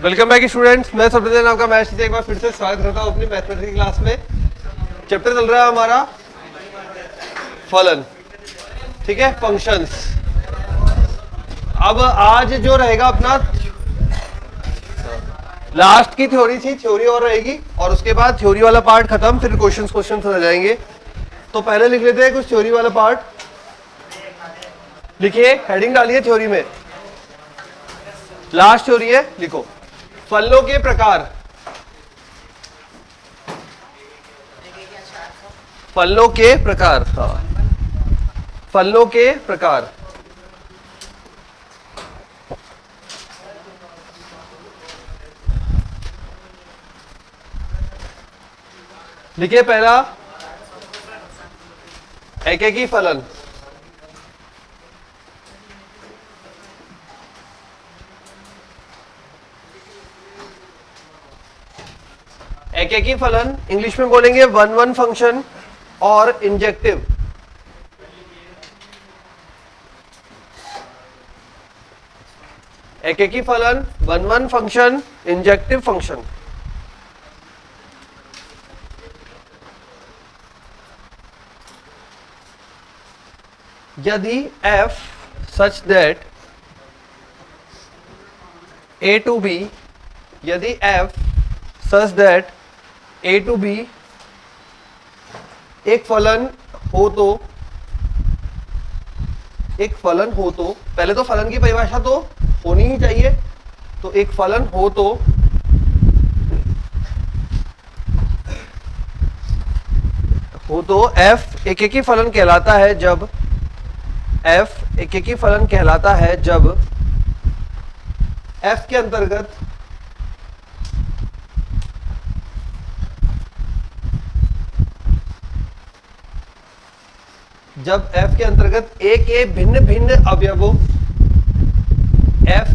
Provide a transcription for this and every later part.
Welcome back students, मैं सब्रजन आपका maths teacher एक बार फिर से स्वागत करता हूँ अपनी मैथमेटिक्स की क्लास में। चैप्टर चल रहा है हमारा फलन, ठीक है, फंक्शंस। अब आज जो रहेगा अपना लास्ट की थ्योरी थी, थ्योरी और रहेगी और उसके बाद थ्योरी वाला पार्ट खत्म, फिर क्वेश्चंस हो जाएंगे। तो पहले लिख लेते हैं कुछ थ्योरी वाला पार्ट। लिखिए, हेडिंग डालिए थ्योरी में, लास्ट थ्योरी है, लिखो फलों के प्रकार। फलों के प्रकार, हाँ, फलों के प्रकार। लिखिए पहला एकेकी फलन। एकेकी फलन इंग्लिश में बोलेंगे वन वन फंक्शन और इंजेक्टिव। एकेकी फलन, one one function, injective function. यदि f such that a to b, यदि f such that a to b एक फलन हो तो, एक फलन हो तो, पहले तो फलन की परिभाषा तो होनी ही चाहिए। तो एक फलन हो तो f एकेकी फलन कहलाता है जब f एकेकी फलन कहलाता है जब f के अंतर्गत a के भिन्न भिन्न अवयवों, f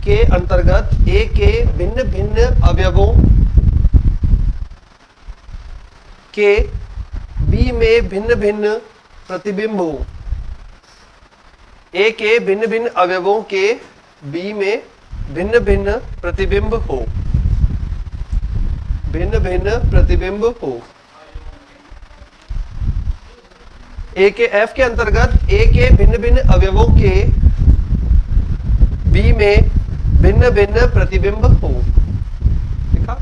के अंतर्गत a के भिन्न भिन्न अवयवों के b में भिन्न भिन्न प्रतिबिंब हो। a के भिन्न भिन्न अवयवों के b में भिन्न भिन्न प्रतिबिंब हो, भिन्न भिन्न प्रतिबिंब हो। a के f के अंतर्गत a के भिन्न भिन्न अवयवों के b में भिन्न भिन्न प्रतिबिंब हो। देखा,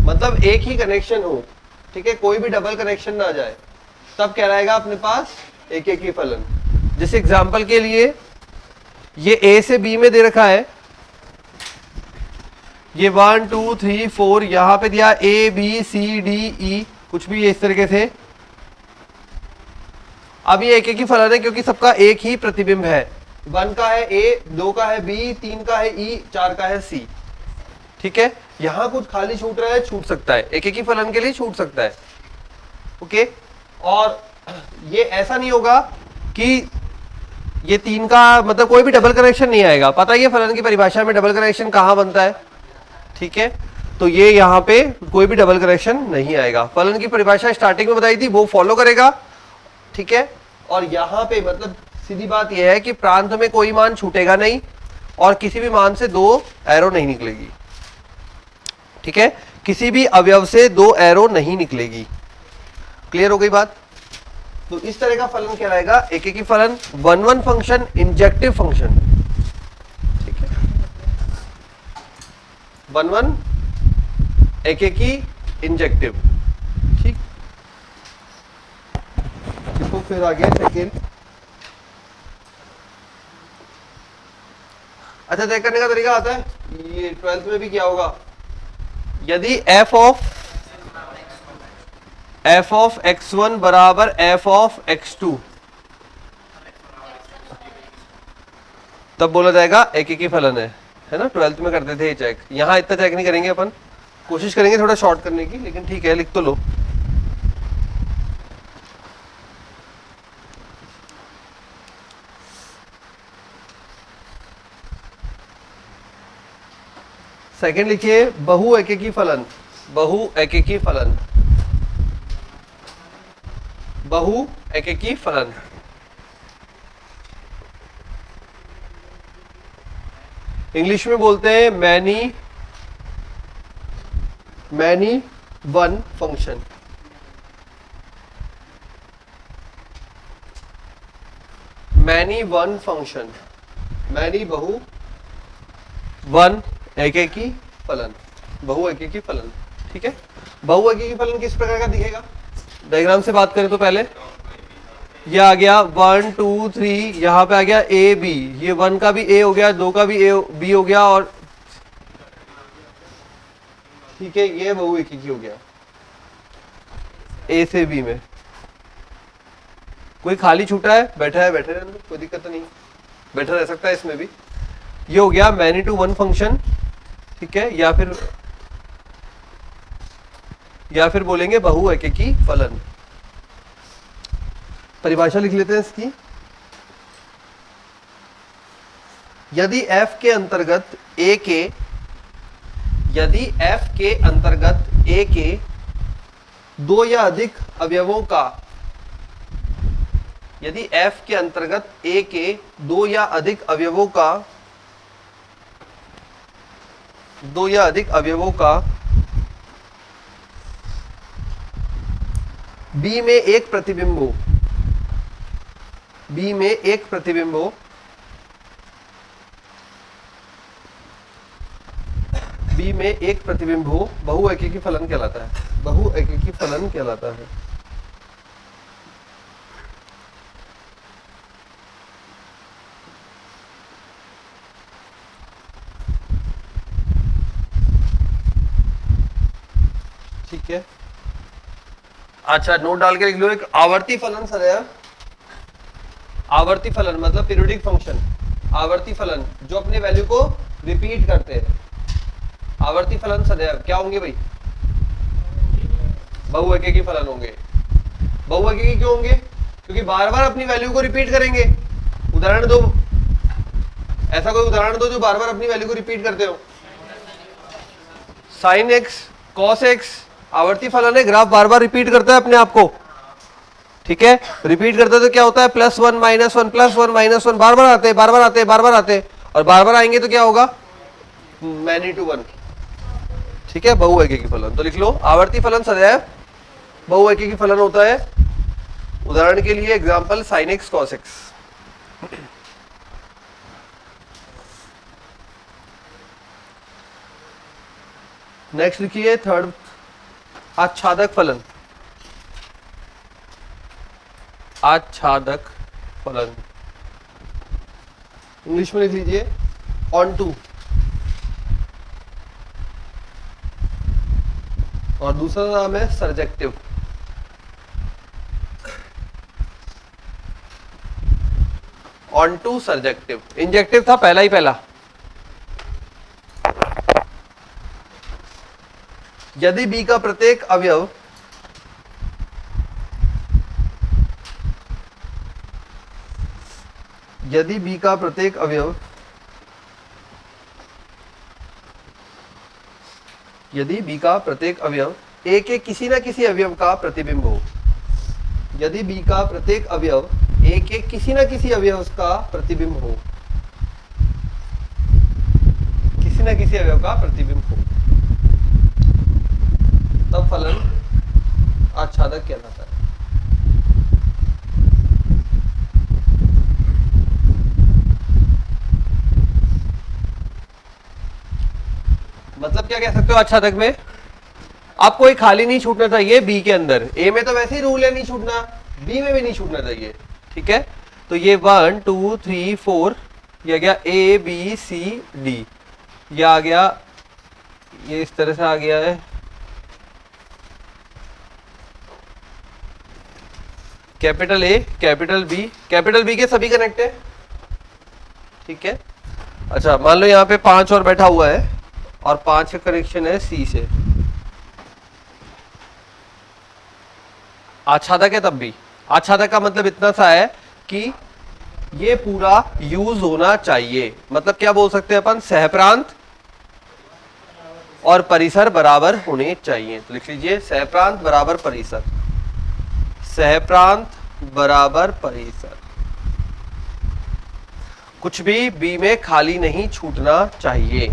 मतलब एक ही कनेक्शन हो, ठीक है, कोई भी डबल कनेक्शन ना जाए, तब कहलाएगा अपने पास एकेकी फलन। जैसे एग्जांपल के लिए ये a से b में दे रखा है, ये 1 2 3 4 यहां पे दिया a b c d e, कुछ भी इस तरीके से। अब ये एकेकी फलन है क्योंकि सबका एक ही प्रतिबिंब है। 1 का है a, 2 का है b, 3 का है e, 4 का है c, ठीक है। यहां कुछ खाली छूट रहा है, छूट सकता है, एकेकी फलन के लिए छूट सकता है, ओके। और ये ऐसा नहीं होगा कि ये 3 का मतलब कोई भी डबल कनेक्शन नहीं आएगा। पता है ये फलन की परिभाषा में डबल कनेक्शन कहां बनता है, ठीक है। तो ये यहाँ पे कोई भी डबल कनेक्शन नहीं आएगा। फलन की परिभाषा स्टार्टिंग में बताई थी, वो फॉलो करेगा, ठीक है। और यहाँ पे मतलब सीधी बात यह है कि प्रांत में कोई मान छूटेगा नहीं और किसी भी मान से 2 एरो नहीं निकलेगी, ठीक है। किसी भी अवयव से 2 एरो नहीं निकलेगी। क्लियर हो गई बात। तो इस तरह का फलन कहलाएगा एकेकी फलन, one one function, injective function, ठीक है। वन वन, एकेकी, इंजेक्टिव, ठीक। देखो फिर आ गया सेकेंड। अच्छा, चेक करने का तरीका आता है, ये 12th में भी किया होगा। यदि f ऑफ x1 बराबर f ऑफ x2, तब बोला जाएगा एकेकी फलन है ना। 12th में करते थे ये चेक, यहां इतना चेक नहीं करेंगे अपन, कोशिश करेंगे थोड़ा शॉर्ट करने की, लेकिन ठीक है, लिख तो लो। सेकंड लिखिए, बहु एकेकी फलन। बहु एकेकी फलन, बहु एकेकी फलन। इंग्लिश में बोलते हैं many many one function, many one function, many बहु वन एक एक ही फलन, बहु एक एक ही फलन। ठीक है, बहु एक एक ही फलन किस प्रकार का दिखेगा? डायग्राम से बात करें तो पहले ये आ गया 1 2 3, यहां पे आ गया ए बी, ये 1 का भी ए हो गया, 2 का भी ए बी हो गया, और ठीक है ये बहु एक ही हो गया ए से बी में। कोई खाली छूटा है, बैठा है बैठे रहने दो, कोई दिक्कत नहीं, बैठा रह सकता है इसमें भी। ये हो गया मैनी टू वन फंक्शन। ठीक है, या फिर बोलेंगे बहु एक एक ही फलन। परिभाषा लिख लेते हैं इसकी। यदि f के अंतर्गत a के, यदि f के अंतर्गत a के दो या अधिक अवयवों का, यदि f के अंतर्गत a के दो या अधिक अवयवों का, दो या अधिक अवयवों का b में एक प्रतिबिंब हो, b में एक प्रतिबिंब हो, b में एक प्रतिबिंब हो, बहु एक एक ही फलन कहलाता है, बहु एक एक ही फलन कहलाता है। ठीक है, अच्छा नोट डाल के लिख लो, एक आवर्ती फलन सदैव, आवर्ती फलन मतलब पीरियोडिक फंक्शन, आवर्ती फलन जो अपने वैल्यू को रिपीट करते हैं। आवर्ती फलन सदैव क्या होंगे भाई? बहु एक एक ही फलन होंगे। बहु एक एक ही क्यों होंगे? क्योंकि बार बार अपनी वैल्यू को रिपीट करेंगे। उदाहरण दो, ऐसा कोई उदाहरण दो जो बार बार अपनी वैल्यू को रिपीट करते हो। साइन एक्स, कॉस एक्स आवर्ती फलन है, ग्राफ बार बार रिपीट करता है अपने आप को। ठीक है, रिपीट करता है तो क्या होता है? +1 -1 +1 -1 बार बार आते हैं, बार बार आते हैं, बार बार आते हैं, और बार बार आएंगे तो क्या होगा? Many to one. ठीक है, बहु एक एक ही फलन। तो लिख लो आवर्ती फलन सदैव बहु एक एक ही फलन होता है। उदाहरण के लिए example sine x cos x. Next लिखिए थर्ड, आच्छादक फलन। आच्छादक फलन इंग्लिश में लिख लीजिए ऑन टू, और दूसरा नाम है surjective. Onto surjective, injective था पहला ही पहला। यदि B का प्रत्येक अवयव यदि B का प्रत्येक अवयव यदि B का प्रत्येक अवयव A के किसी न किसी अवयव का प्रतिबिंब हो, यदि B का प्रत्येक अवयव A के किसी न किसी अवयव का प्रतिबिंब हो, किसी न किसी अवयव का प्रतिबिंब हो, तब फलन आच्छादक कहलाता है। मतलब क्या कह सकते हो आच्छादक में? आप कोई खाली नहीं छूटना चाहिए बी के अंदर। ए में तो वैसे ही रूल है नहीं छूटना, बी में भी नहीं छूटना चाहिए। ठीक है, तो ये 1 2 3 4 ये आ गया ए बी सी डी, ये आ गया, ये इस तरह से आ गया है। कैपिटल ए कैपिटल बी के सभी कनेक्ट है। ठीक है, अच्छा मान लो यहाँ पे 5 और बैठा हुआ है, और 5 का कनेक्शन है सी से। आच्छादक है तब भी। आच्छादक का मतलब इतना सा है कि ये पूरा यूज होना चाहिए। मतलब क्या बोल सकते हैं अपन? सहप्रांत और परिसर बराबर होने चाहिए। तो लिख लीजिए सहप्रांत बराबर परिसर, सहप्रांत बराबर परिसर। कुछ भी बी में खाली नहीं छूटना चाहिए।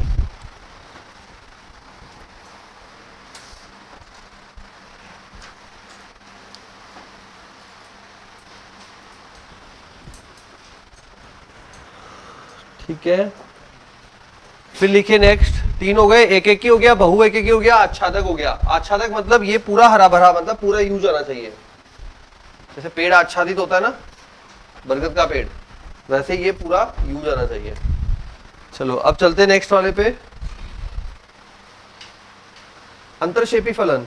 ठीक है, फिर लिखिए नेक्स्ट, तीन हो गए, एक एक ही हो गया, बहु एक एक ही हो गया, आच्छादक हो गया। आच्छादक मतलब ये पूरा हरा भरा, मतलब पूरा यूज आना चाहिए। जैसे पेड़ आच्छादित होता है ना, बरगद का पेड़, वैसे ये पूरा यूज आना चाहिए। चलो अब चलते हैं नेक्स्ट वाले पे, अंतरशेपी फलन।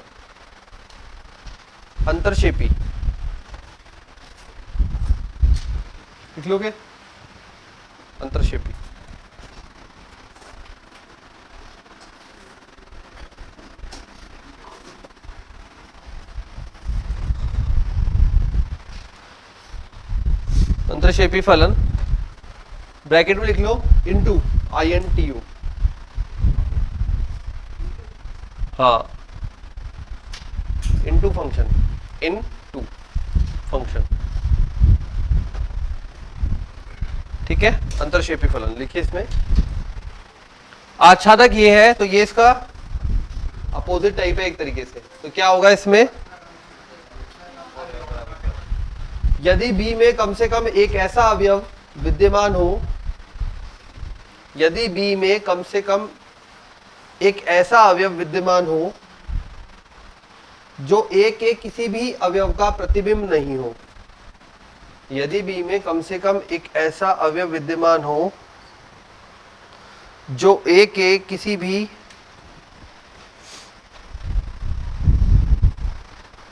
अंतरशेपी लिख लोगे, अंतरशेपी। अंतरशेपी फलन ब्रैकेट में लिख लो इनटू, INTU। हाँ, इनटू फंक्शन, इनटू फंक्शन, ठीक है। अंतरशेपी फलन लिखिए इसमें, आच्छादक ये है तो ये इसका अपोजिट टाइप है एक तरीके से, तो क्या होगा इसमें, यदि बी में कम से कम एक ऐसा अवयव विद्यमान हो, यदि बी में कम से कम एक ऐसा अवयव विद्यमान हो जो ए के किसी भी अवयव का प्रतिबिंब नहीं हो, यदि बी में कम से कम एक ऐसा अवयव विद्यमान हो जो ए के किसी भी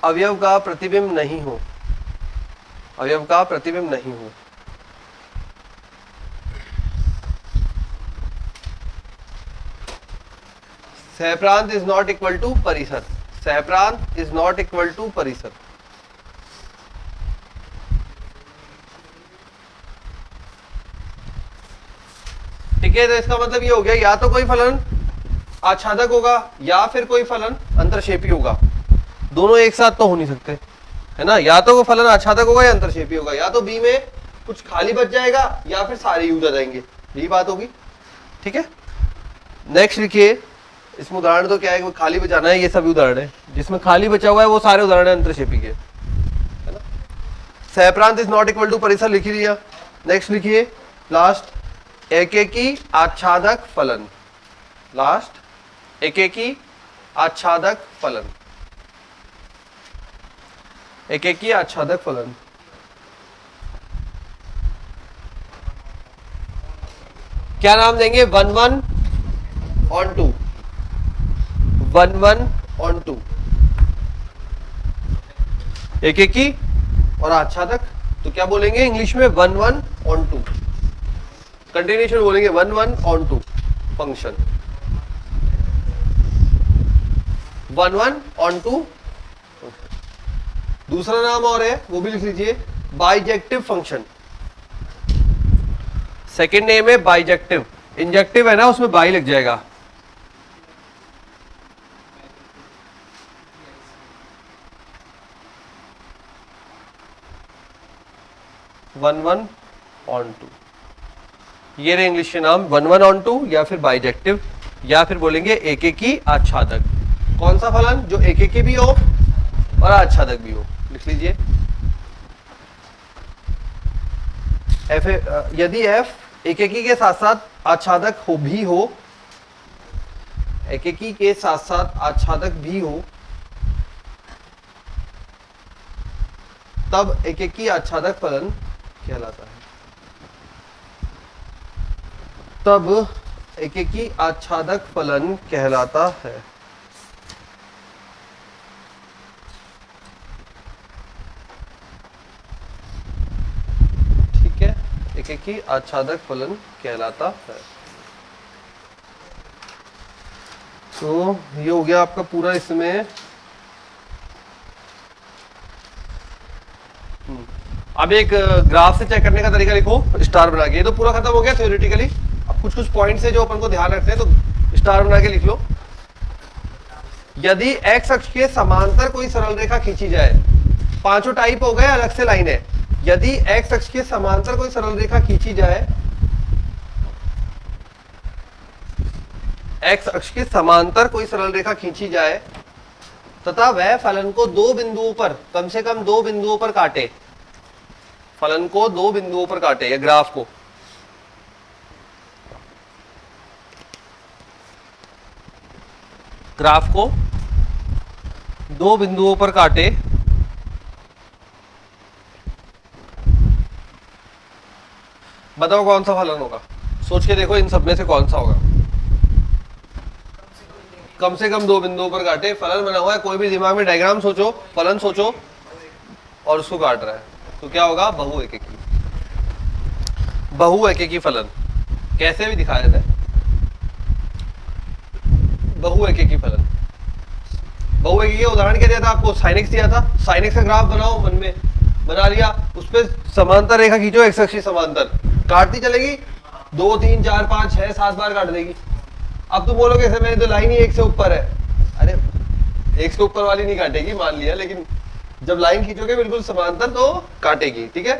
अवयव का प्रतिबिंब नहीं हो, अवयव का प्रतिबिंब नहीं हो, सहप्रांत इज नॉट इक्वल टू परिसर, सहप्रांत इज नॉट इक्वल टू परिसर। ठीक है, तो इसका मतलब ये हो गया, या तो कोई फलन आच्छादक होगा या फिर कोई फलन अंतरशेपी होगा, दोनों एक साथ तो हो नहीं सकते, है ना। या तो वो फलन आच्छादक होगा या अंतरशेपी होगा, या तो बी में कुछ खाली बच जाएगा या फिर सारे यूज आ जाएंगे, यही बात होगी। ठीक है, नेक्स्ट लिखिए, इसमें उदाहरण तो क्या है कि खाली बचाना है, ये सभी उदाहरण है, जिसमें खाली बचा हुआ है वो सारे उदाहरण है अंतरशेपी के, है ना। सहप्रांत इज नॉट इक्वल टू परिसर लिख दिया। नेक्स्ट लिखिए लास्ट, एकेकी आच्छादक फलन, लास्ट एकेकी आच्छादक फलन, एकेकी आच्छादक फलन। क्या नाम देंगे, 1 1 on 2, 1 1 on 2, एकेकी और आच्छादक, तो क्या बोलेंगे इंग्लिश में, 1 1 on 2, कंटिन्यूएशन बोलेंगे 1 1 on 2 फंक्शन, 1 1 on 2। दूसरा नाम और है, वो भी लिख लीजिए, बाइजेक्टिव फंक्शन। सेकेंड नेम है बाइजेक्टिव, इंजेक्टिव है ना, उसमें बाई लग जाएगा। वन वन ऑन टू, ये रहे इंग्लिश के नाम, 1 1 on 2 या फिर बाइजेक्टिव, या फिर बोलेंगे एकेकी आच्छादक। कौन सा फलन, जो एकेकी भी हो और आच्छादक भी हो, लिख लीजिए। एफ, यदि एफ एकेकी के साथ साथ आच्छादक हो भी हो, एकेकी के साथ साथ आच्छादक भी हो, तब एकेकी आच्छादक फलन कहलाता है, तब एकेकी आच्छादक फलन कहलाता है। ठीक है, एकेकी आच्छादक फलन कहलाता है। तो ये हो गया आपका पूरा इसमें। अब एक ग्राफ से चेक करने का तरीका लिखो, स्टार बना के। ये तो पूरा खत्म हो गया थ्योरेटिकली, अब कुछ कुछ पॉइंट्स है जो अपन को ध्यान रखते हैं, तो स्टार बना के लिख लो। यदि एक्स अक्ष के समांतर कोई सरल रेखा खींची जाए, पांचों टाइप हो गए, अलग से लाइन है। यदि एक्स अक्ष के समांतर कोई सरल रेखा खींची जाए, एक्स अक्ष के समांतर कोई सरल रेखा खींची जाए तथा वह फलन को दो बिंदुओं पर, कम से कम दो बिंदुओं पर काटे, फलन को दो बिंदुओं पर काटे या ग्राफ को, ग्राफ को दो बिंदुओं पर काटे, बताओ कौन सा फलन होगा। सोच के देखो इन सब में से कौन सा होगा। कम से कम दो बिंदुओं पर काटे, फलन बना हुआ है, कोई भी दिमाग में डायग्राम सोचो, फलन सोचो और उसको काट रहा है, तो क्या होगा? बहु एकेकी। बहु एकेकी फलन कैसे भी दिखाया जाता है, बहु एकेकी फलन। बहु एकेकी का उदाहरण क्या दिया था आपको? sin x दिया था। sin x का ग्राफ बनाओ, मन में बना लिया, उस पर समांतर रेखा खींचो, x अक्ष समांतर, काटती चलेगी, 2 3 4 5 6 7 बार काट देगी। अब तुम बोलोगे सर मेरी तो लाइन ही एक से ऊपर है। अरे एक से ऊपर वाली नहीं काटेगी, मान लिया, लेकिन जब लाइन खींचोगे बिल्कुल समांतर तो काटेगी। ठीक है,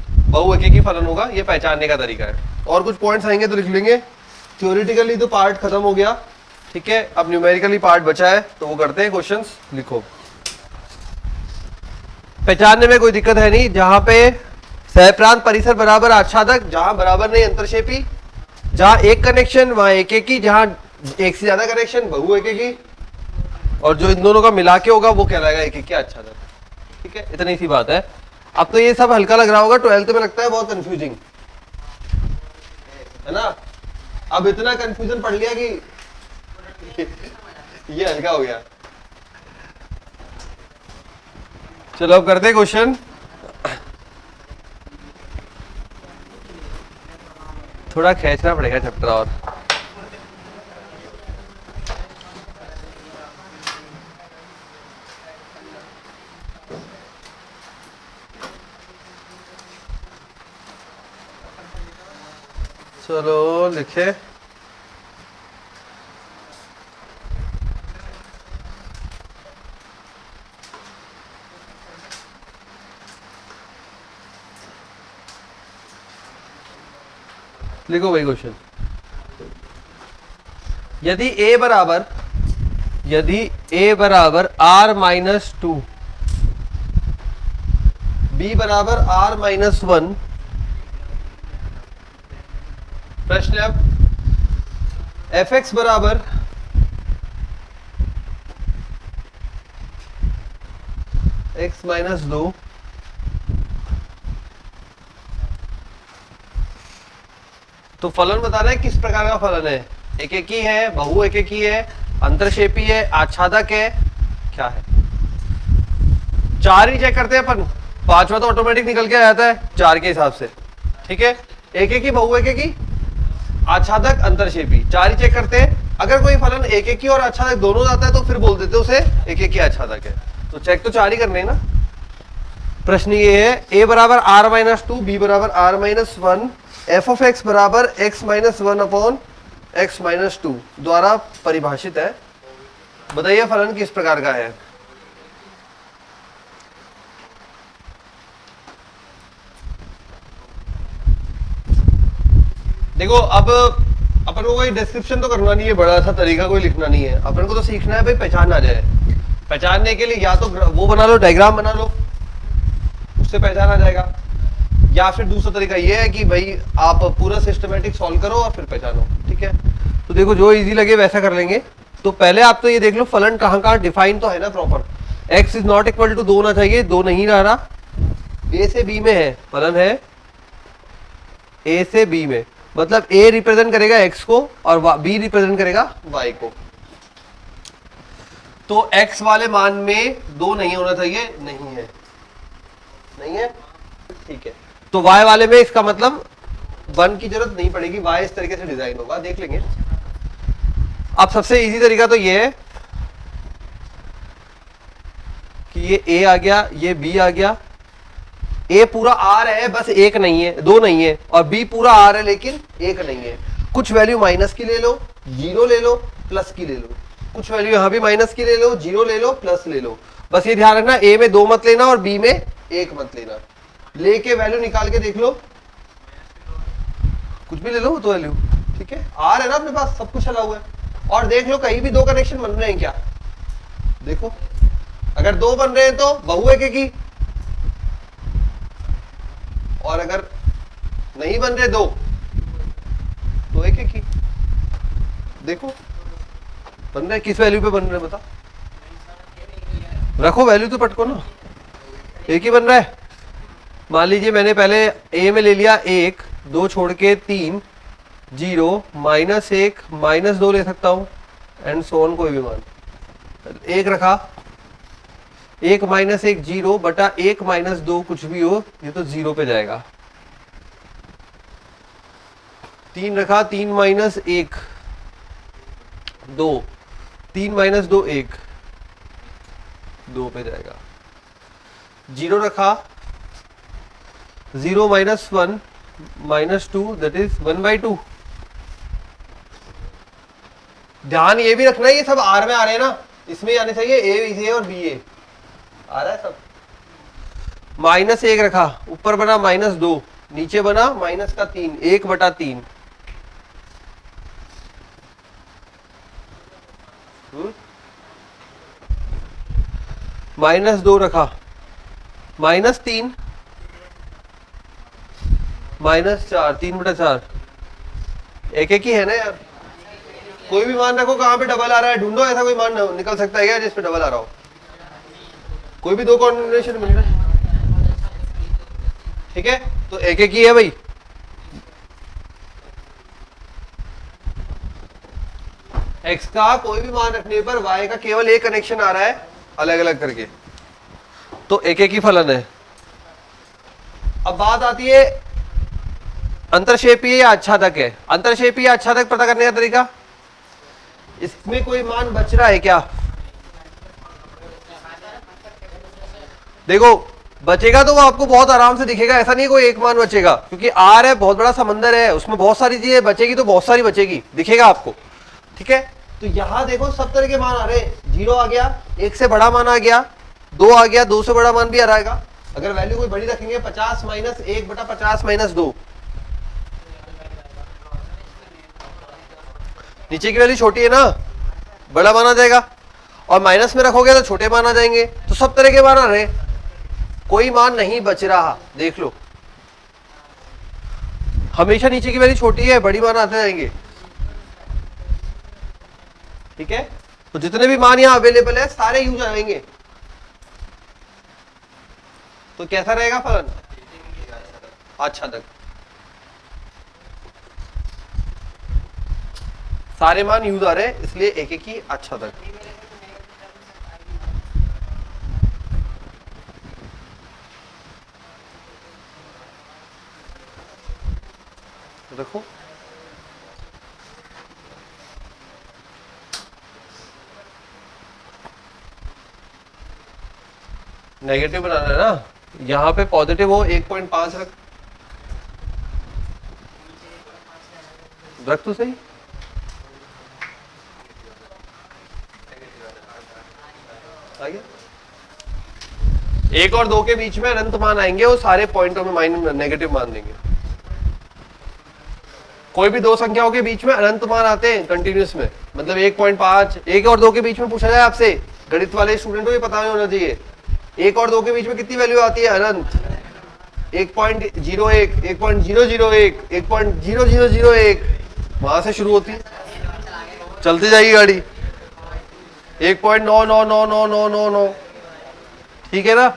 बहु एकेकी फलन होगा, ये पहचानने का तरीका है। और कुछ पॉइंट्स आएंगे तो लिख लेंगे। थ्योरेटिकली तो पार्ट खत्म हो गया, ठीक है, अब न्यूमेरिकली पार्ट बचा है, तो वो करते हैं। क्वेश्चंस लिखो। पहचानने में कोई दिक्कत है नहीं। जहां पे सहप्रांत परिसर बराबर आच्छादक, जहां बराबर नहीं अंतरक्षेपी, जहां एक कनेक्शन वहां एक एक ही, जहां एक से ज्यादा कनेक्शन बहु एक ही, और जो इन दोनों का मिला के होगा वो कहलाएगा एक एक ही आच्छादक। ठीक है, इतनी सी बात है। अब तो ये सब हल्का लग रहा होगा, 12th में लगता है बहुत कंफ्यूजिंग, है ना। अब इतना कंफ्यूजन पढ़ लिया कि ये हल्का हो गया। चलो अब करते हैं क्वेश्चन। थोड़ा खींचना पड़ेगा चैप्टर और। चलो लिखे। लिखो वही क्वेश्चन। यदि a बराबर r-2, b बराबर r-1, प्रश्न अब fx बराबर x-2, तो फलन बताना है किस प्रकार का फलन है। एक एक ही है, बहु एक एक ही है, अंतरक्षेपी है, आच्छादक है, क्या है? 4 ही चेक करते हैं अपन, 5वां तो ऑटोमेटिक निकल के आ जाता है 4 के हिसाब से। ठीक है, एक एक ही, बहु एक एक ही, आच्छादक, अंतरक्षेपी, 4 ही चेक करते हैं। अगर कोई फलन एक एक ही और आच्छादक दोनों जाता है तो फिर बोल देते उसे एक एक ही आच्छादक है। तो चेक तो 4 ही करने हैं ना। प्रश्न ये है, a बराबर r-2, b बराबर r-1, f ऑफ x बराबर x-1 अपॉन x-2 द्वारा परिभाषित है। बताइए फलन किस प्रकार का है। देखो अब अपन को कोई डिस्क्रिप्शन तो करना नहीं है, बड़ा सा तरीका कोई लिखना नहीं है, अपन को तो सीखना है भाई पहचान आ जाए। पहचानने के लिए या तो वो बना लो, डायग्राम बना लो, उससे पहचान आ जाएगा, या फिर दूसरा तरीका ये है कि भाई आप पूरा सिस्टमेटिक सॉल्व करो और फिर पहचानो। ठीक है, तो देखो जो इजी लगे वैसा कर लेंगे। तो पहले आप तो ये देख लो फलन कहाँ डिफाइन तो है ना proper. x is not equal to 2 होना चाहिए, 2 नहीं रहा, a से b में है, फलन है a से b में, मतलब a रिप्रेजेंट करेगा x को और b रिप्रेजेंट करेगा y को। तो x वाले मान में 2 नहीं होना चाहिए, नहीं है, नहीं है, ठीक है। तो y वाले में इसका मतलब 1 की जरूरत नहीं पड़ेगी, y इस तरीके से डिजाइन होगा, देख लेंगे। अब सबसे इजी तरीका तो ये है कि ये a आ गया, ये b आ गया, a पूरा r है बस एक नहीं है, 2 नहीं है, और b पूरा r है लेकिन एक नहीं है। कुछ वैल्यू माइनस की ले लो, 0 ले लो, प्लस की ले लो, कुछ वैल्यू यहां भी माइनस की ले लो, 0 ले लो, प्लस ले लो। बस ये ध्यान रखना a में 2 मत लेना और b में 1 मत लेना। लेके वैल्यू निकाल के देख लो, कुछ भी ले लो वो तो वैल्यू, ठीक है। आर है ना अपने पास, सब कुछ चला हुआ है। और देख लो कहीं भी 2 कनेक्शन बन रहे हैं क्या, देखो अगर 2 बन रहे हैं तो बहु एक एक ही, और अगर नहीं बन रहे 2 तो एक एक ही। देखो बन रहा है, किस वैल्यू पे बन रहा है बता, रखो वैल्यू तो पटको ना, एक ही बन रहा है। मान लीजिए मैंने पहले ए में ले लिया 1, 2 छोड़ के 3, 0, -1, -2 ले सकता हूं एंड सो ऑन, कोई भी मान 1 रखा, 1 - 1 0 बटा 1 - 2 कुछ भी हो, ये तो 0 पे जाएगा। 3 रखा, 3 - 1 2, 3 - 2 1, 2 पे जाएगा। 0 रखा, 0 - 1 -2 दैट इज 1/2। ध्यान ये भी रखना है ये सब आर में आ रहे हैं ना, इसमें आने चाहिए ए और बी ए, आ रहा है सब। -1 रखा, ऊपर बना -2, नीचे बना -3, 1/3। -2 रखा, -3, -4, 3/4। एक एक ही है ना यार, कोई भी मान रखो, कहां पे डबल आ रहा है ढूंढो, ऐसा कोई मान निकल सकता है क्या जिस पे डबल आ रहा हो, कोई भी दो कॉम्बिनेशन मिल रहा है, ठीक है, तो एक एक ही है भाई। x का कोई भी मान रखने पर y का केवल एक कनेक्शन आ रहा है अलग अलग करके, तो एक एक ही फलन है। अब बात आती है अंतरक्षेपीय या आच्छादक है। अंतरक्षेपीय या आच्छादक पता करने का तरीका, इसमें कोई मान बच रहा है क्या, देखो बचेगा तो वो आपको बहुत आराम से दिखेगा, ऐसा नहीं कोई एक मान बचेगा, क्योंकि आर है बहुत बड़ा समंदर है, उसमें बहुत सारी चीजें बचेगी, तो बहुत सारी बचेगी, दिखेगा आपको, ठीक है। तो यहां देखो सब तरह के मान आ रहे हैं, 0 आ गया, 1 से बड़ा मान आ गया, 2 आ गया, 2 से बड़ा मान भी आ रहेगा। अगर वैल्यू कोई बड़ी रखेंगे 50 - 1/50 - 2, नीचे की वैल्यू छोटी है ना, बड़ा मान आ जाएगा, और माइनस में रखोगे तो छोटे मान आ जाएंगे, तो सब तरह के मान आ रहे, कोई मान नहीं बच रहा, देख लो हमेशा नीचे की वैल्यू छोटी है, बड़ी मान आते जाएंगे, ठीक है। तो जितने भी मान यहां अवेलेबल है सारे यूज आएंगे, तो कैसा रहेगा फलन, आच्छादक, सारे मान यूज आ रहे हैं इसलिए एक एक ही आच्छादक। देखो नेगेटिव बनाना है ना, यहां पे पॉजिटिव हो 1.5 रख तो सही, आ गया। 1 और 2 के बीच में अनंत मान आएंगे, वो सारे पॉइंटों में माइनस नेगेटिव मान देंगे। कोई भी दो संख्याओं के बीच में अनंत मान आते हैं कंटिन्यूस में, मतलब 1.5, 1 और 2 के बीच में पूछा जाए आपसे, गणित वाले स्टूडेंट को ये पता नहीं होना चाहिए, 1 और 2 के बीच में कितनी वैल्यू आती है अनंत, 1.01, 1.001, 1.0001, वहां से शुरू होती है, चलती जाएगी गाड़ी, 1.999999, ठीक है ना,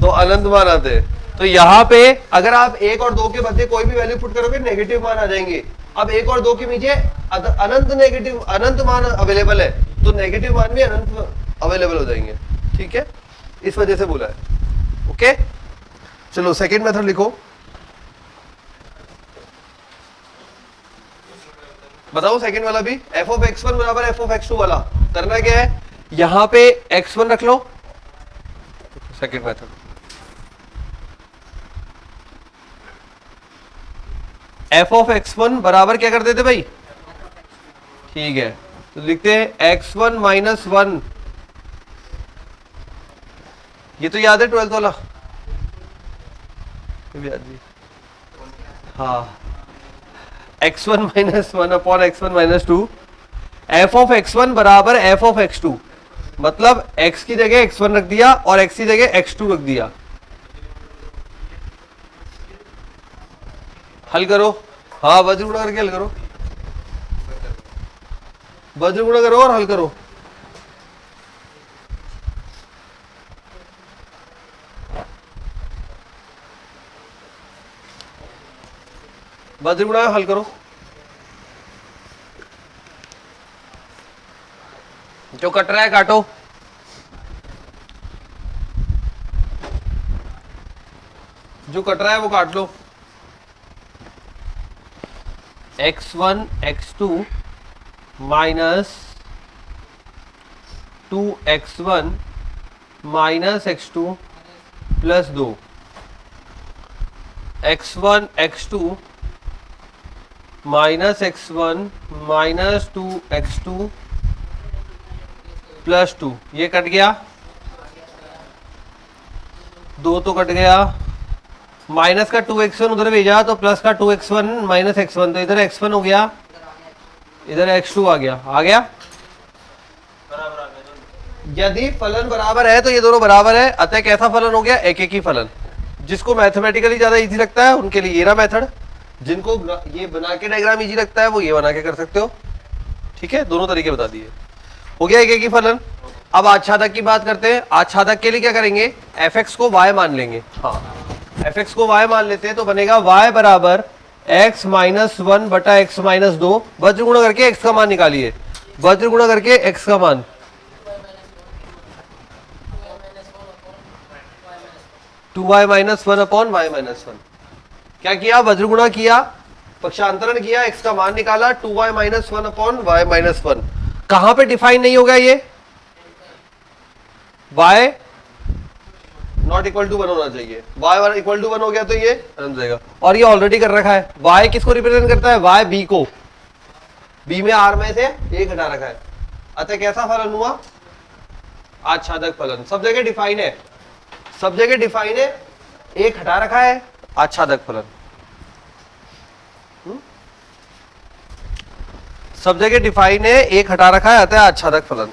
तो अनंत मान आते हैं। तो यहाँ पे अगर आप 1 और 2 के मध्य कोई भी वैल्यू पुट करोगे नेगेटिव मान आ जाएंगे। अब 1 और 2 के नीचे अनंत नेगेटिव अनंत मान अवेलेबल है, तो नेगेटिव मान भी अनंत अवेलेबल हो जाएंगे, ठीक है, इस वजह से बोला है। ओके, चलो सेकेंड मेथड लिखो, बताओ सेकेंड वाला भी, f(x1) बराबर f(x2) वाला करना क्या है, यहां पे x1 रख लो, सेकेंड मेथड, f(x1) बराबर क्या कर देते भाई, ठीक है, तो लिखते हैं x1 - 1, ये तो याद है 12th वाला, हाँ, x1 - 1 अपॉन x1 - 2, f(x1) बराबर f(x2), मतलब x की जगह x1 रख दिया और x की जगह x2 रख दिया, हल करो, हाँ वज्र उड़ा करके हल करो, वज्र गुणा करो और हल करो। वज्र गुणा हल करो। जो कट रहा है काटो। जो कट रहा है वो काट लो। x1 x2 minus 2x1 minus x2 plus 2, x1 x2 minus x1 minus 2x2 plus 2, ये कट गया, 2 तो कट गया, माइनस का 2x1 उधर भेजा तो प्लस का 2x1 माइनस x1, तो इधर x1 हो गया, इधर x2 आ गया। यदि फलन बराबर है तो ये दोनों बराबर है, अतः कैसा फलन हो गया, एक ही फलन। जिसको मैथमेटिकली ज्यादा इजी लगता है उनके लिए ये रहा मेथड, जिनको ये बना के डायग्राम इजी लगता है वो ये बना के कर सकते हो। ठीक है, दोनों तरीके बता दिए, हो गया एक ही फलन। अब आच्छादक की बात करते हैं। आच्छादक के लिए क्या करेंगे, fx को y मान लेंगे। हाँ, fx को y मान लेते हैं तो बनेगा y बराबर x माइनस 1 बटा x माइनस 2, वज्र गुणा करके x का मान निकालिए, वज्र गुणा करके x का मान 2y minus 1 upon y minus 1। क्या किया, वज्र गुणा किया, पक्षांतरण किया, x का मान निकाला, 2y minus 1 upon y minus 1। कहां पे डिफाइन नहीं होगा ये, y नॉट इक्वल टू 1 होना चाहिए, y इक्वल टू 1 हो गया तो ये रन जाएगा। और ये ऑलरेडी कर रखा है, y किसको रिप्रेजेंट करता है, y b को, b में r में से एक हटा रखा है, अतः कैसा फलन हुआ, आच्छादक फलन। सब जगह डिफाइन है, सब जगह डिफाइन है, एक हटा रखा है, आच्छादक फलन। सब जगह डिफाइन है, एक हटा रखा है, अतः आच्छादक फलन।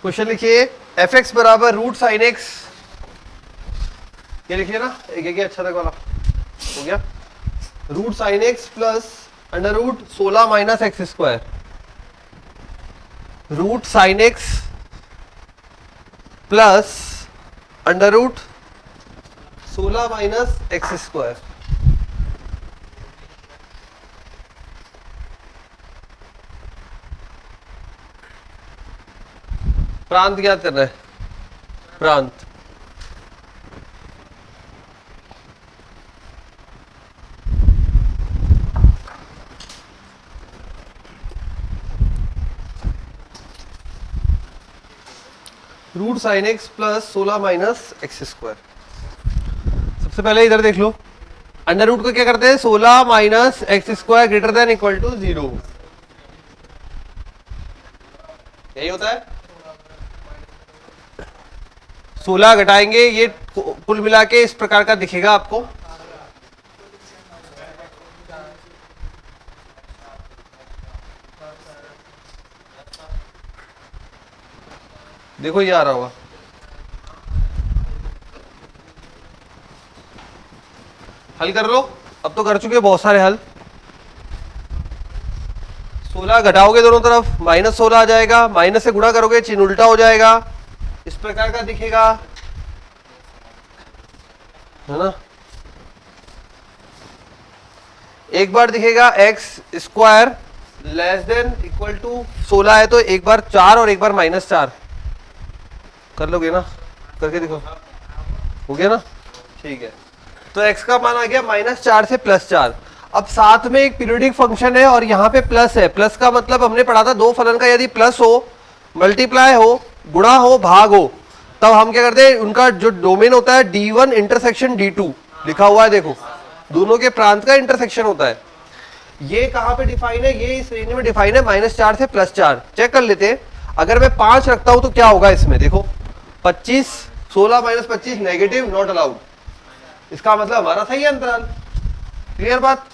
क्वेश्चन लिखिए, एफ एक्स बराबर रूट साइन एक्स, ये लिखिए ना, एक अच्छा तक वाला हो गया, root sine x plus under root 16 minus x square, root sine x plus under root 16 minus x square. प्रांत ज्ञात करना है, प्रांत root sine x plus 16 minus x square. सबसे पहले इधर देख लो, अंडर रूट को क्या करते हैं, 16 minus x square greater than equal to 0, यही होता है। 16 घटाएंगे, ये कुल मिला के इस प्रकार का दिखेगा आपको, देखो ये आ रहा होगा, हल कर लो, अब तो कर चुके बहुत सारे हल। 16 घटाओगे दोनों तरफ माइनस 16 आ जाएगा, माइनस से गुणा करोगे चिन्ह उल्टा हो जाएगा, इस प्रकार का दिखेगा, है ना। एक बार दिखेगा x square less than equal to 16 है तो एक बार 4 और एक बार माइनस 4 कर लोगे ना, करके देखो, हो गया ना, ठीक है। तो x का मान आ गया -4 से +4। अब साथ में एक पीरियोडिक फंक्शन है और यहाँ पे प्लस है, प्लस का मतलब हमने पढ़ा था दो फलन का यदि प्लस हो, मल्टीप्लाई हो, गुणा हो, भाग हो, तब हम क्या करते हैं, उनका जो डोमेन होता है D1 इंटरसेक्शन D2 लिखा हुआ है, देखो दोनों के प्रांत का इंटरसेक्शन होता है। ये कहाँ पे डिफाइन है, ये इस रेंज में डिफाइन है -4 से +4। चेक कर लेते हैं, अगर मैं 5 रखता हूं तो क्या होगा इसमें, देखो 25, 16 - 25 नेगेटिव, नॉट अलाउड, इसका मतलब हमारा सही है अंतराल। क्लियर बात?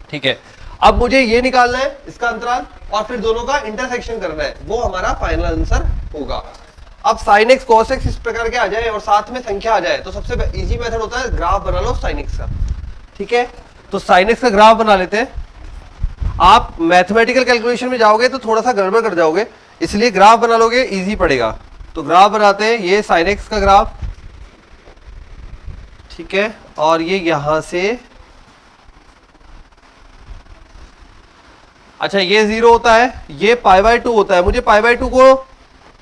ठीक है, अब मुझे ये निकालना है इसका अंतराल और फिर दोनों का इंटरसेक्शन करना है, वो हमारा फाइनल आंसर होगा। अब sin x cos x इस प्रकार के आ जाए और साथ में संख्या आ जाए तो सबसे इजी मेथड होता है ग्राफ बना लो sin x का। ठीक है, तो sin x का ग्राफ बना लेते हैं। आप मैथमेटिकल कैलकुलेशन में जाओगे तो थोड़ा सा गड़बड़ कर जाओगे, इसलिए ग्राफ बना लोगे इजी पड़ेगा। तो ग्राफ बनाते हैं, ये sin x का ग्राफ, ठीक है, और ये यहां से, अच्छा ये 0 होता है, ये π/2 होता है। मुझे π/2 को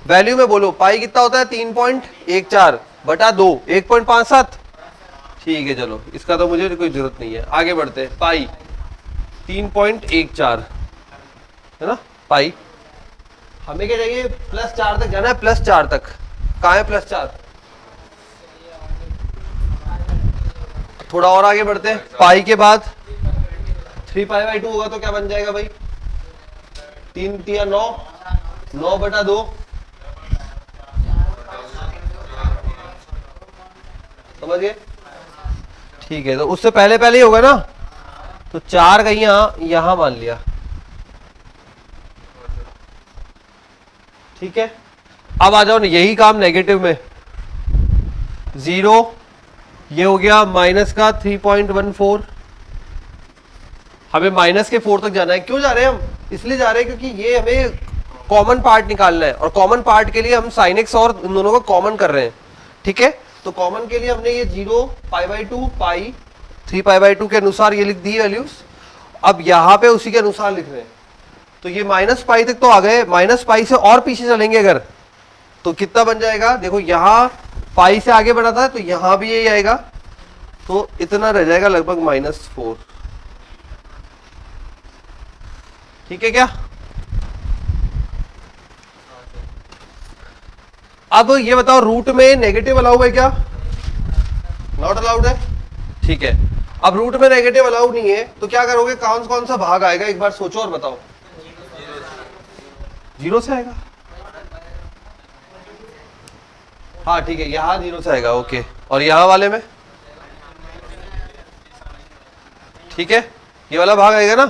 वैल्यू में बोलो, पाई कितना होता है 3.14 बटा 2, 1.57। ठीक है चलो, इसका तो मुझे कोई जरूरत नहीं है, आगे बढ़ते हैं। पाई 3.14 है ना, पाई हमें क्या चाहिए, +4 तक जाना है, +4 तक। कहाँ है +4? थोड़ा और आगे बढ़ते हैं। पाई के बाद 3π/2 होगा तो क्या बन जाएगा भाई, 3 तिया 9, 9 बटा 2, समझ गए? ठीक है, तो उससे पहले पहले ही होगा ना, तो 4 कहीं यहां मान लिया। ठीक है, अब आ जाओ यही काम नेगेटिव में, 0, ये हो गया माइनस का 3.14, हमें माइनस के 4 तक जाना है। क्यों जा रहे हैं हम? इसलिए जा रहे हैं क्योंकि ये हमें कॉमन पार्ट निकालना है और कॉमन पार्ट के लिए हम sin x और इन दोनों को कॉमन कर रहे हैं। ठीक है, तो कॉमन के लिए हमने ये 0 π/2 पाई 3π/2 के अनुसार ये लिख दी वैल्यूज। अब यहाँ पे उसी के अनुसार लिख रहे हैं, तो ये -π तक तो आ गए, -π से और पीछे चलेंगे अगर तो कितना बन जाएगा, देखो यहाँ पाई से आगे बढ़ा था तो यहाँ भी यही आएगा, तो इतना रह जाएगा लगभग -4। ठीक है क्या? अब ये बताओ, रूट में नेगेटिव अलाउ है क्या? नॉट अलाउड है। ठीक है, अब रूट में नेगेटिव अलाउ नहीं है तो क्या करोगे, कौन कौन सा भाग आएगा एक बार सोचो और बताओ। 0 से आएगा, हाँ ठीक है, यहाँ 0 से आएगा, ओके। और यहाँ वाले में, ठीक है, ये वाला भाग आएगा ना,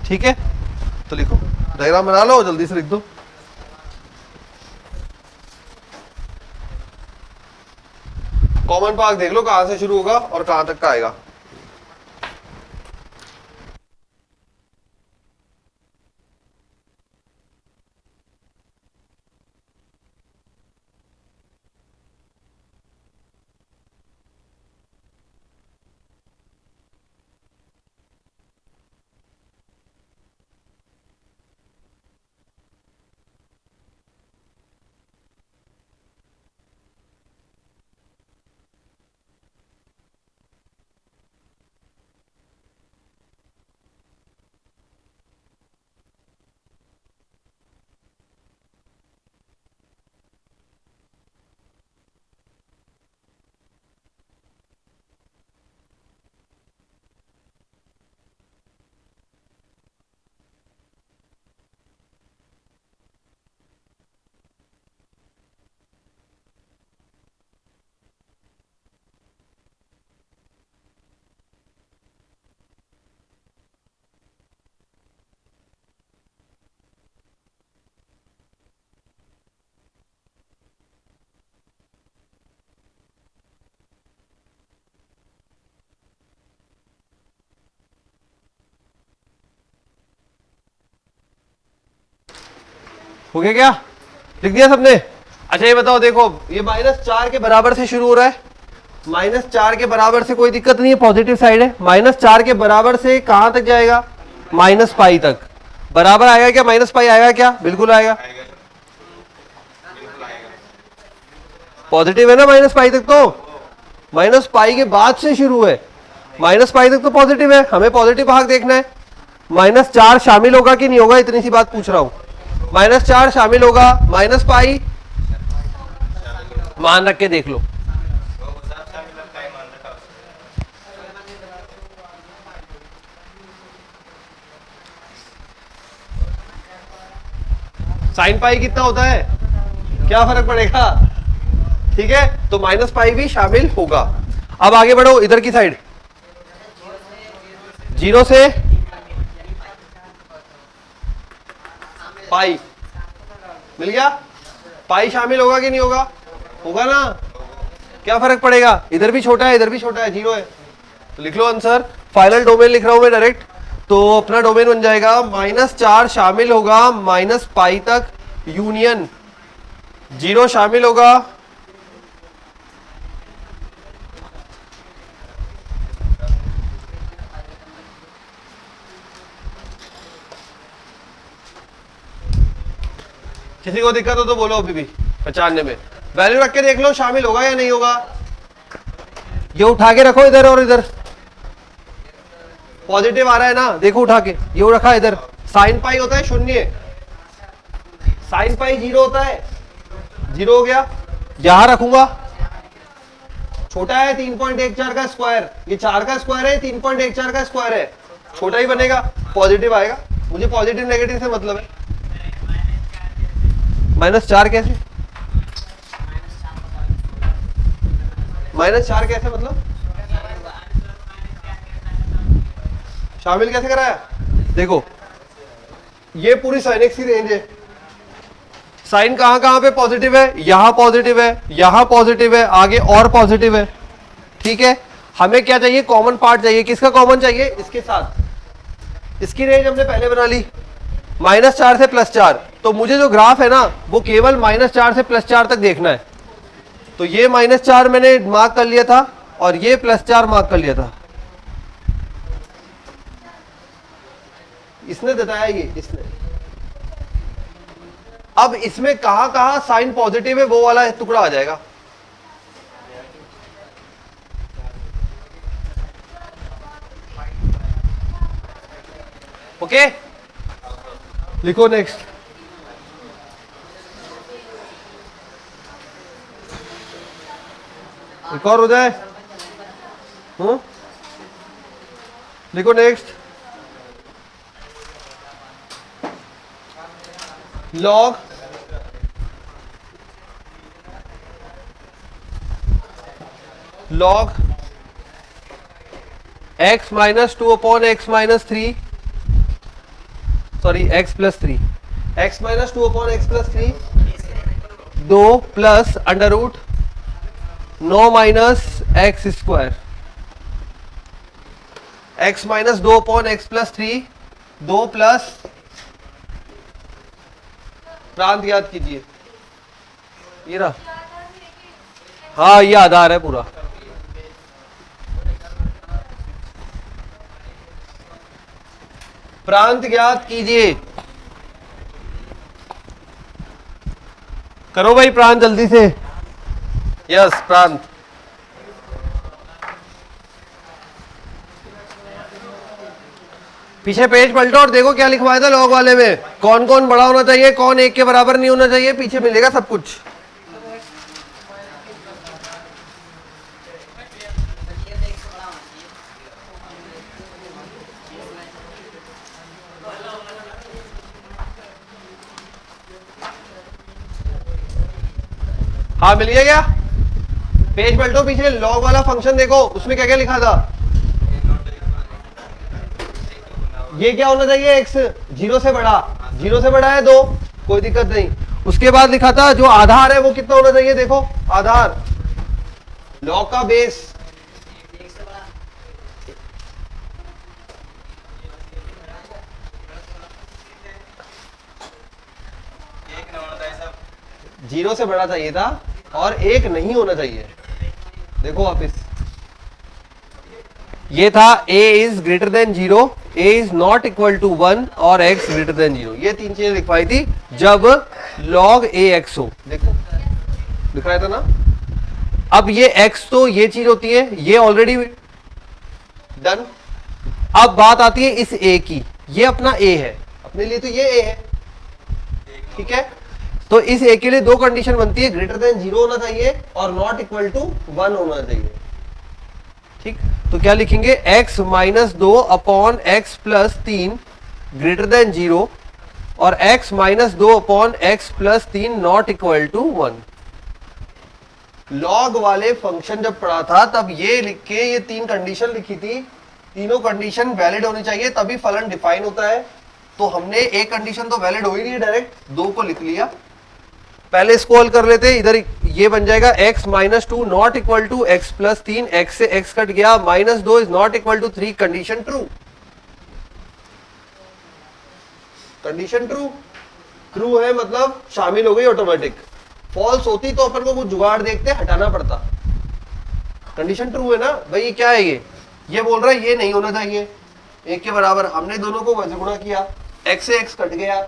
ठीक है। तो लिखो, डायग्राम बना लो, जल्दी से लिख दो। कॉमन भाग देख लो कहां से शुरू होगा और कहां तक का आएगा। हो गया क्या? लिख दिया सबने? अच्छा ये बताओ, देखो ये -4 के बराबर से शुरू हो रहा है, -4 के बराबर से कोई दिक्कत नहीं है, पॉजिटिव साइड है। -4 के बराबर से कहां तक जाएगा, -π तक। बराबर आएगा क्या, -π आएगा क्या? बिल्कुल आएगा, पॉजिटिव है ना -π तक, तो -π के बाद से शुरू है, -π तक तो पॉजिटिव है, हमें पॉजिटिव भाग देखना है। -4 शामिल होगा कि नहीं होगा, इतनी सी बात पूछ रहा हूं। -4 शामिल होगा, -π मान रख के देख लो। sin π कितना होता है, क्या फर्क पड़ेगा? ठीक है, तो माइनस पाई भी शामिल होगा। अब आगे बढ़ो इधर की साइड, 0 से पाई मिल गया, पाई शामिल होगा कि नहीं होगा? होगा ना। क्या फर्क पड़ेगा, इधर भी छोटा है इधर भी छोटा है, 0 है, तो लिख लो आंसर। फाइनल डोमेन लिख रहा हूं मैं डायरेक्ट, तो अपना डोमेन बन जाएगा -4 शामिल होगा -पाई तक, यूनियन 0 शामिल होगा किसी को दिक्कत हो तो बोलो अभी भी पहचानने में। वैल्यू रख के देख लो शामिल होगा या नहीं होगा। ये उठा के रखो इधर, और इधर पॉजिटिव आ रहा है ना, देखो उठा के, ये रखा इधर। साइन पाई होता है 0, साइन पाई 0 होता है, 0 हो गया। यहां रखूंगा, छोटा है 3.14 का स्क्वायर, ये 4 का स्क्वायर है, 3.14 का स्क्वायर है, छोटा ही बनेगा, पॉजिटिव आएगा। मुझे पॉजिटिव नेगेटिव से मतलब है। -4 कैसे, -4 कैसे मतलब, शामिल कैसे कराया? देखो ये पूरी साइन एक्स की रेंज है, साइन कहां कहां पे पॉजिटिव है, यहां पॉजिटिव है, यहां पॉजिटिव है, आगे और पॉजिटिव है, ठीक है। हमें क्या चाहिए, कॉमन पार्ट चाहिए। किसका कॉमन चाहिए, इसके साथ। इसकी रेंज हमने पहले बना ली, -4 से +4, तो मुझे जो ग्राफ है ना वो केवल -4 से +4 तक देखना है। तो ये -4 मैंने मार्क कर लिया था और ये +4 मार्क कर लिया था। इसने बताया ये, इसने। अब इसमें कहां कहां साइन पॉजिटिव है वो वाला टुकड़ा आ जाएगा। ओके, लिखो नेक्स्ट। एक और हो जाए, लिखो next. Log x - 2 upon x - 3, sorry x + 3, x - 2 upon x + 3, 2 plus √ 9 - x square, x - 2 upon x + 3, 2 plus, प्रांत याद कीजिए, ये रहा, हाँ ये आधार है पूरा। प्रांत ज्ञात कीजिए, करो भाई प्रांत जल्दी से। यस प्रांत, पीछे पेज पलटो और देखो क्या लिखवाया था लॉग वाले में, कौन कौन बड़ा होना चाहिए, कौन 1 के बराबर नहीं होना चाहिए, पीछे मिलेगा सब कुछ। हाँ मिल गया क्या? पेज पलटो पीछे, लॉग वाला फंक्शन देखो, उसमें क्या क्या लिखा था। ये क्या होना चाहिए, x 0 से बड़ा, 0 से बड़ा है 2, कोई दिक्कत नहीं। उसके बाद लिखा था जो आधार है वो कितना होना चाहिए, देखो आधार, लॉग का बेस, जीरो से बड़ा चाहिए था और 1 नहीं होना चाहिए। देखो वापिस, ये था a is greater than 0, a is not equal to 1 और x ग्रेटर देन 0। ये 3 चीजें लिखवाई थी जब log ax हो। देखो लिखवाया था ना। अब ये x तो ये चीज होती है, ये ऑलरेडी डन। अब बात आती है इस a की, ये अपना a है, अपने लिए तो ये a है, ठीक है। तो इस a के लिए 2 कंडीशन बनती है, ग्रेटर देन 0 होना चाहिए और नॉट इक्वल टू 1 होना चाहिए, ठीक। तो क्या लिखेंगे, x - 2 upon x + 3 greater than 0 और x - 2 upon x + 3 not equal to 1। Log वाले फंक्शन जब पढ़ा था तब ये लिख के ये 3 कंडीशन लिखी थी, तीनों कंडीशन वैलिड होनी चाहिए तभी फलन डिफाइन होता है। तो हमने एक कंडीशन तो वैलिड हो ही नहीं है, डायरेक्ट 2 को लिख लिया। पहले इसको हल कर लेते, इधर ये बन जाएगा x minus 2 not equal to x plus 3, x से x कट गया, -2 is not equal to 3, condition true. Condition true, true है मतलब शामिल हो गई ऑटोमेटिक। फॉल्स होती तो अपन को कुछ जुगाड़ देखते, हटाना पड़ता। कंडीशन ट्रू है ना भाई। ये क्या है, ये बोल रहा है ये नहीं होना चाहिए 1 के बराबर, हमने दोनों को वजह गुणा किया, x से x कट गया,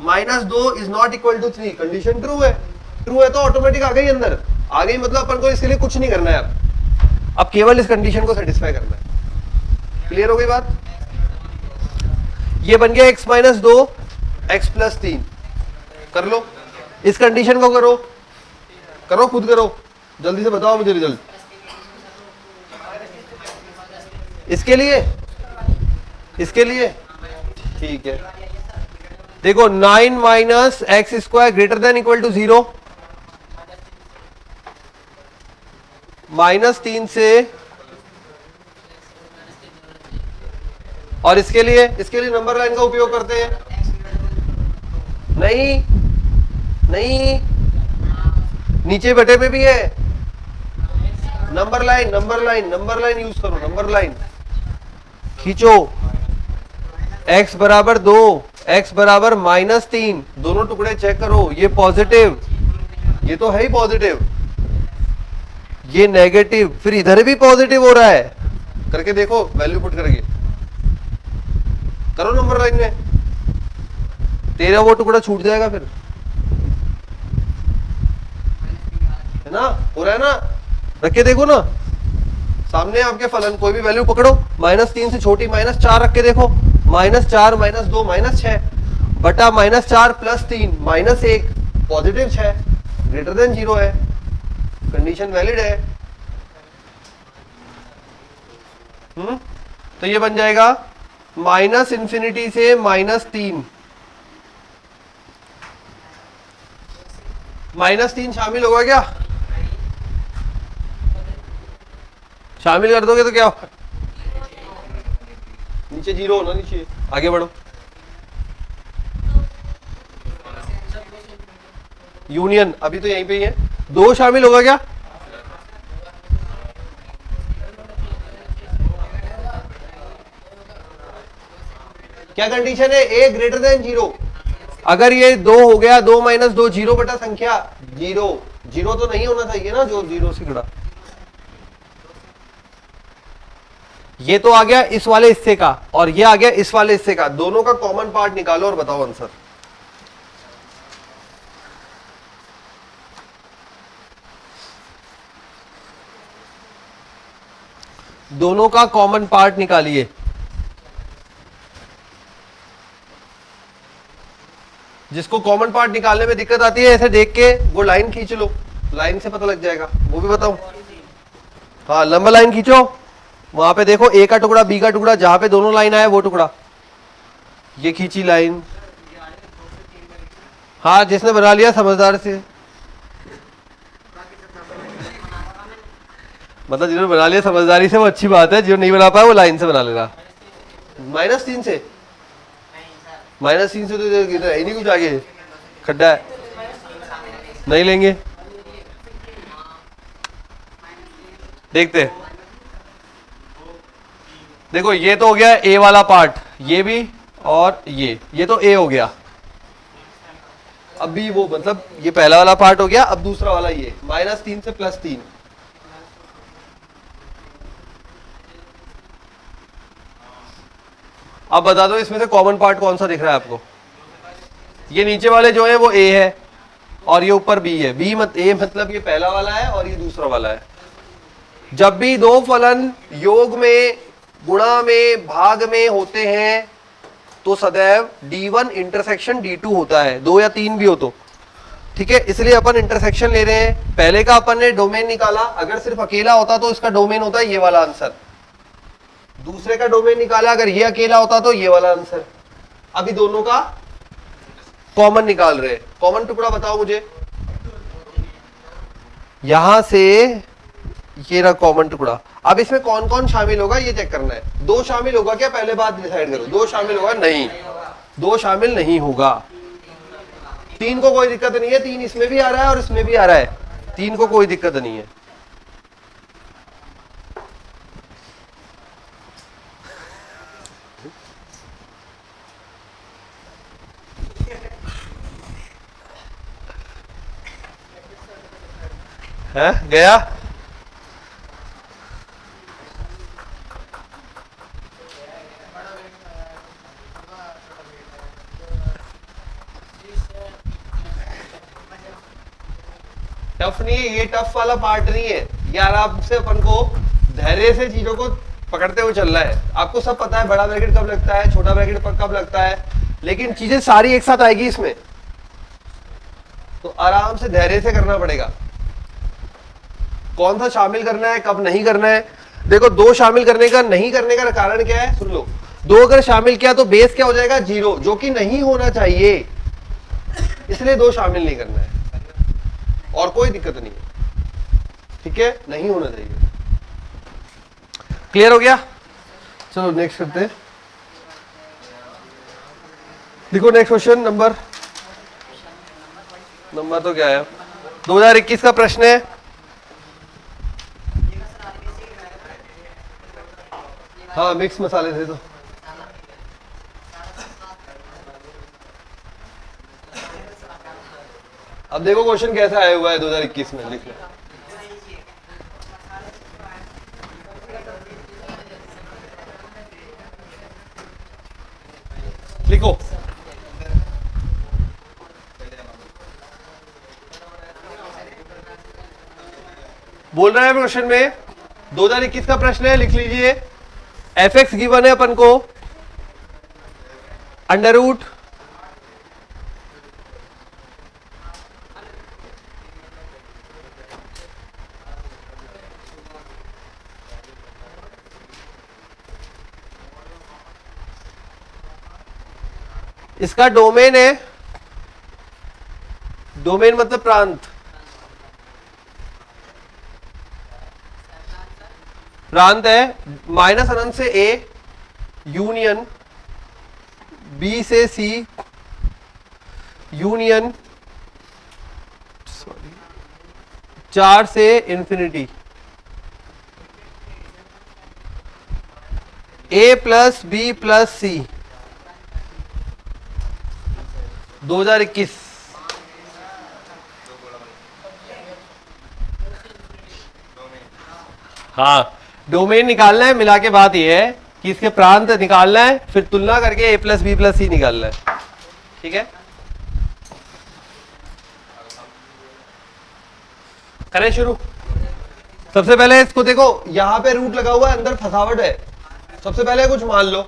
-2 is not equal to 3, condition true है। ट्रू है तो ऑटोमेटिक आ गई, अंदर आ गई, मतलब अपन को इसके लिए कुछ नहीं करना है। अब केवल इस कंडीशन को सेटिस्फाई करना है। क्लियर हो गई बात। ये बन गया x माइनस 2 x प्लस 3, कर लो। इस कंडीशन को करो, करो खुद करो, जल्दी से बताओ मुझे रिजल्ट। इसके लिए, इसके लिए ठीक है। देखो 9 minus x square greater than equal to 0, -3 से, और इसके लिए नंबर लाइन का उपयोग करते हैं। नहीं नहीं, नीचे बटे पे भी है number line, number line, number line use करो, नंबर लाइन खींचो। x बराबर 2, x बराबर -3, दोनों टुकड़े चेक करो, ये पॉजिटिव, ये तो है ही पॉजिटिव, ये नेगेटिव, फिर इधर भी पॉजिटिव हो रहा है, करके देखो वैल्यू पुट करके करो नंबर लाइन में, तेरा वो टुकड़ा छूट जाएगा फिर, है ना, हो रहा है ना। रख के देखो ना, सामने आपके फलन कोई भी वैल्यू पकड़ो, -3 से छोटी -4 रख के देखो, -4 -2 -6 बटा -4 प्लस 3 -1 पॉजिटिव 6 ग्रेटर देन 0 है, कंडीशन वैलिड है। तो ये बन जाएगा -∞ से -3, -3 शामिल होगा क्या? शामिल कर दोगे तो क्या होगा? नीचे 0 होना, नीचे आगे बढ़ो। यूनियन अभी तो यहीं पे ही है, 2 शामिल होगा क्या? क्या कंडीशन है? a greater than 0। अगर ये 2 हो गया, 2 - 2 0 बटा संख्या 0, 0 तो नहीं होना चाहिए ना, जो 0 से जुड़ा। ये तो आ गया इस वाले हिस्से का, और ये आ गया इस वाले हिस्से का, दोनों का कॉमन पार्ट निकालो और बताओ आंसर। दोनों का कॉमन पार्ट निकालिए। जिसको कॉमन पार्ट निकालने में दिक्कत आती है, ऐसे देख के वो लाइन खींच लो, लाइन से पता लग जाएगा, वो भी बताऊं। हाँ, लंबा लाइन खींचो, वहां पे देखो ए का टुकड़ा, बी का टुकड़ा, जहां पे दोनों लाइन आए वो टुकड़ा, ये खींची लाइन। हाँ, जिसने बना लिया समझदार से, मतलब जिन्होंने बना लिया समझदारी से वो अच्छी बात है, जो नहीं बना पाया वो लाइन से बना लेगा। -3 से, -3 से तो इधर है ही नहीं कुछ, आगे खड्डा है, नहीं लेंगे। देखते हैं, देखो ये तो हो गया ए वाला पार्ट, ये भी, और ये तो ए हो गया। अब भी वो, मतलब ये पहला वाला पार्ट हो गया, अब दूसरा वाला ये -3 से +3। अब बता दो इसमें से कॉमन पार्ट कौन सा दिख रहा है आपको? ये नीचे वाले जो है वो ए है, और ये ऊपर बी है। बी मत ए मतलब ये पहला वाला है और ये दूसरा वाला है। जब भी दो फलन योग में, गुणा में, भाग में होते हैं तो सदैव D1 इंटरसेक्शन D2 होता है, 2 या 3 भी हो तो, ठीक है। इसलिए अपन इंटरसेक्शन ले रहे हैं। पहले का अपन ने डोमेन निकाला, अगर सिर्फ अकेला होता तो इसका डोमेन होता है ये वाला आंसर। दूसरे का डोमेन निकाला, अगर ये अकेला होता तो ये वाला आंसर। अभी दोनों का कॉमन निकाल रहे हैं। कॉमन टुकड़ा बताओ मुझे। यहां से ये रहा कॉमन टुकड़ा। अब इसमें कौन कौन शामिल होगा ये चेक करना है। 2 शामिल होगा क्या, पहले बात डिसाइड करो। 2 शामिल होगा नहीं, 2 शामिल नहीं होगा। 3 को कोई दिक्कत नहीं है, 3 इसमें भी आ रहा है और इसमें भी आ रहा है, 3 को कोई दिक्कत नहीं है। है गया। टफ नहीं है ये, टफ वाला पार्ट नहीं है यार। आपसे अपन को धैर्य से चीजों को पकड़ते हुए चलना है। आपको सब पता है बड़ा ब्रैकेट कब लगता है, छोटा ब्रैकेट कब लगता है, लेकिन चीजें सारी एक साथ आएगी इसमें, तो आराम से धैर्य से करना पड़ेगा। कौन सा शामिल करना है, कब नहीं करना है। देखो 2 शामिल करने का नहीं करने का कारण क्या है, सुन लो। 2 अगर शामिल किया तो बेस क्या हो जाएगा, 0, जो कि नहीं होना चाहिए, इसलिए 2 शामिल नहीं करना है और कोई दिक्कत नहीं है, ठीक है, नहीं होना चाहिए। क्लियर हो गया। चलो नेक्स्ट करते हैं। देखो नेक्स्ट क्वेश्चन नंबर तो क्या है, 2021 का प्रश्न है। हाँ मिक्स मसाले थे तो अब देखो क्वेश्चन कैसा आया हुआ है 2021 में, लिख लो। लिखो बोल रहा है क्वेश्चन में, 2021 का प्रश्न है, लिख लीजिए। fx गिवन है अपन को अंडर रूट इसका डोमेन है, डोमेन मतलब प्रांत, प्रांत है माइनस अनंत से a यूनियन b से c यूनियन 4 से infinity a plus b plus c 2021। हाँ डोमेन निकालना है, मिला के बात यह है कि इसके प्रांत निकालना है, फिर तुलना करके a प्लस बी प्लस सी निकालना है, ठीक है। करें शुरू। सबसे पहले इसको देखो, यहां पे रूट लगा हुआ है, अंदर फसावट है। सबसे पहले कुछ मान लो,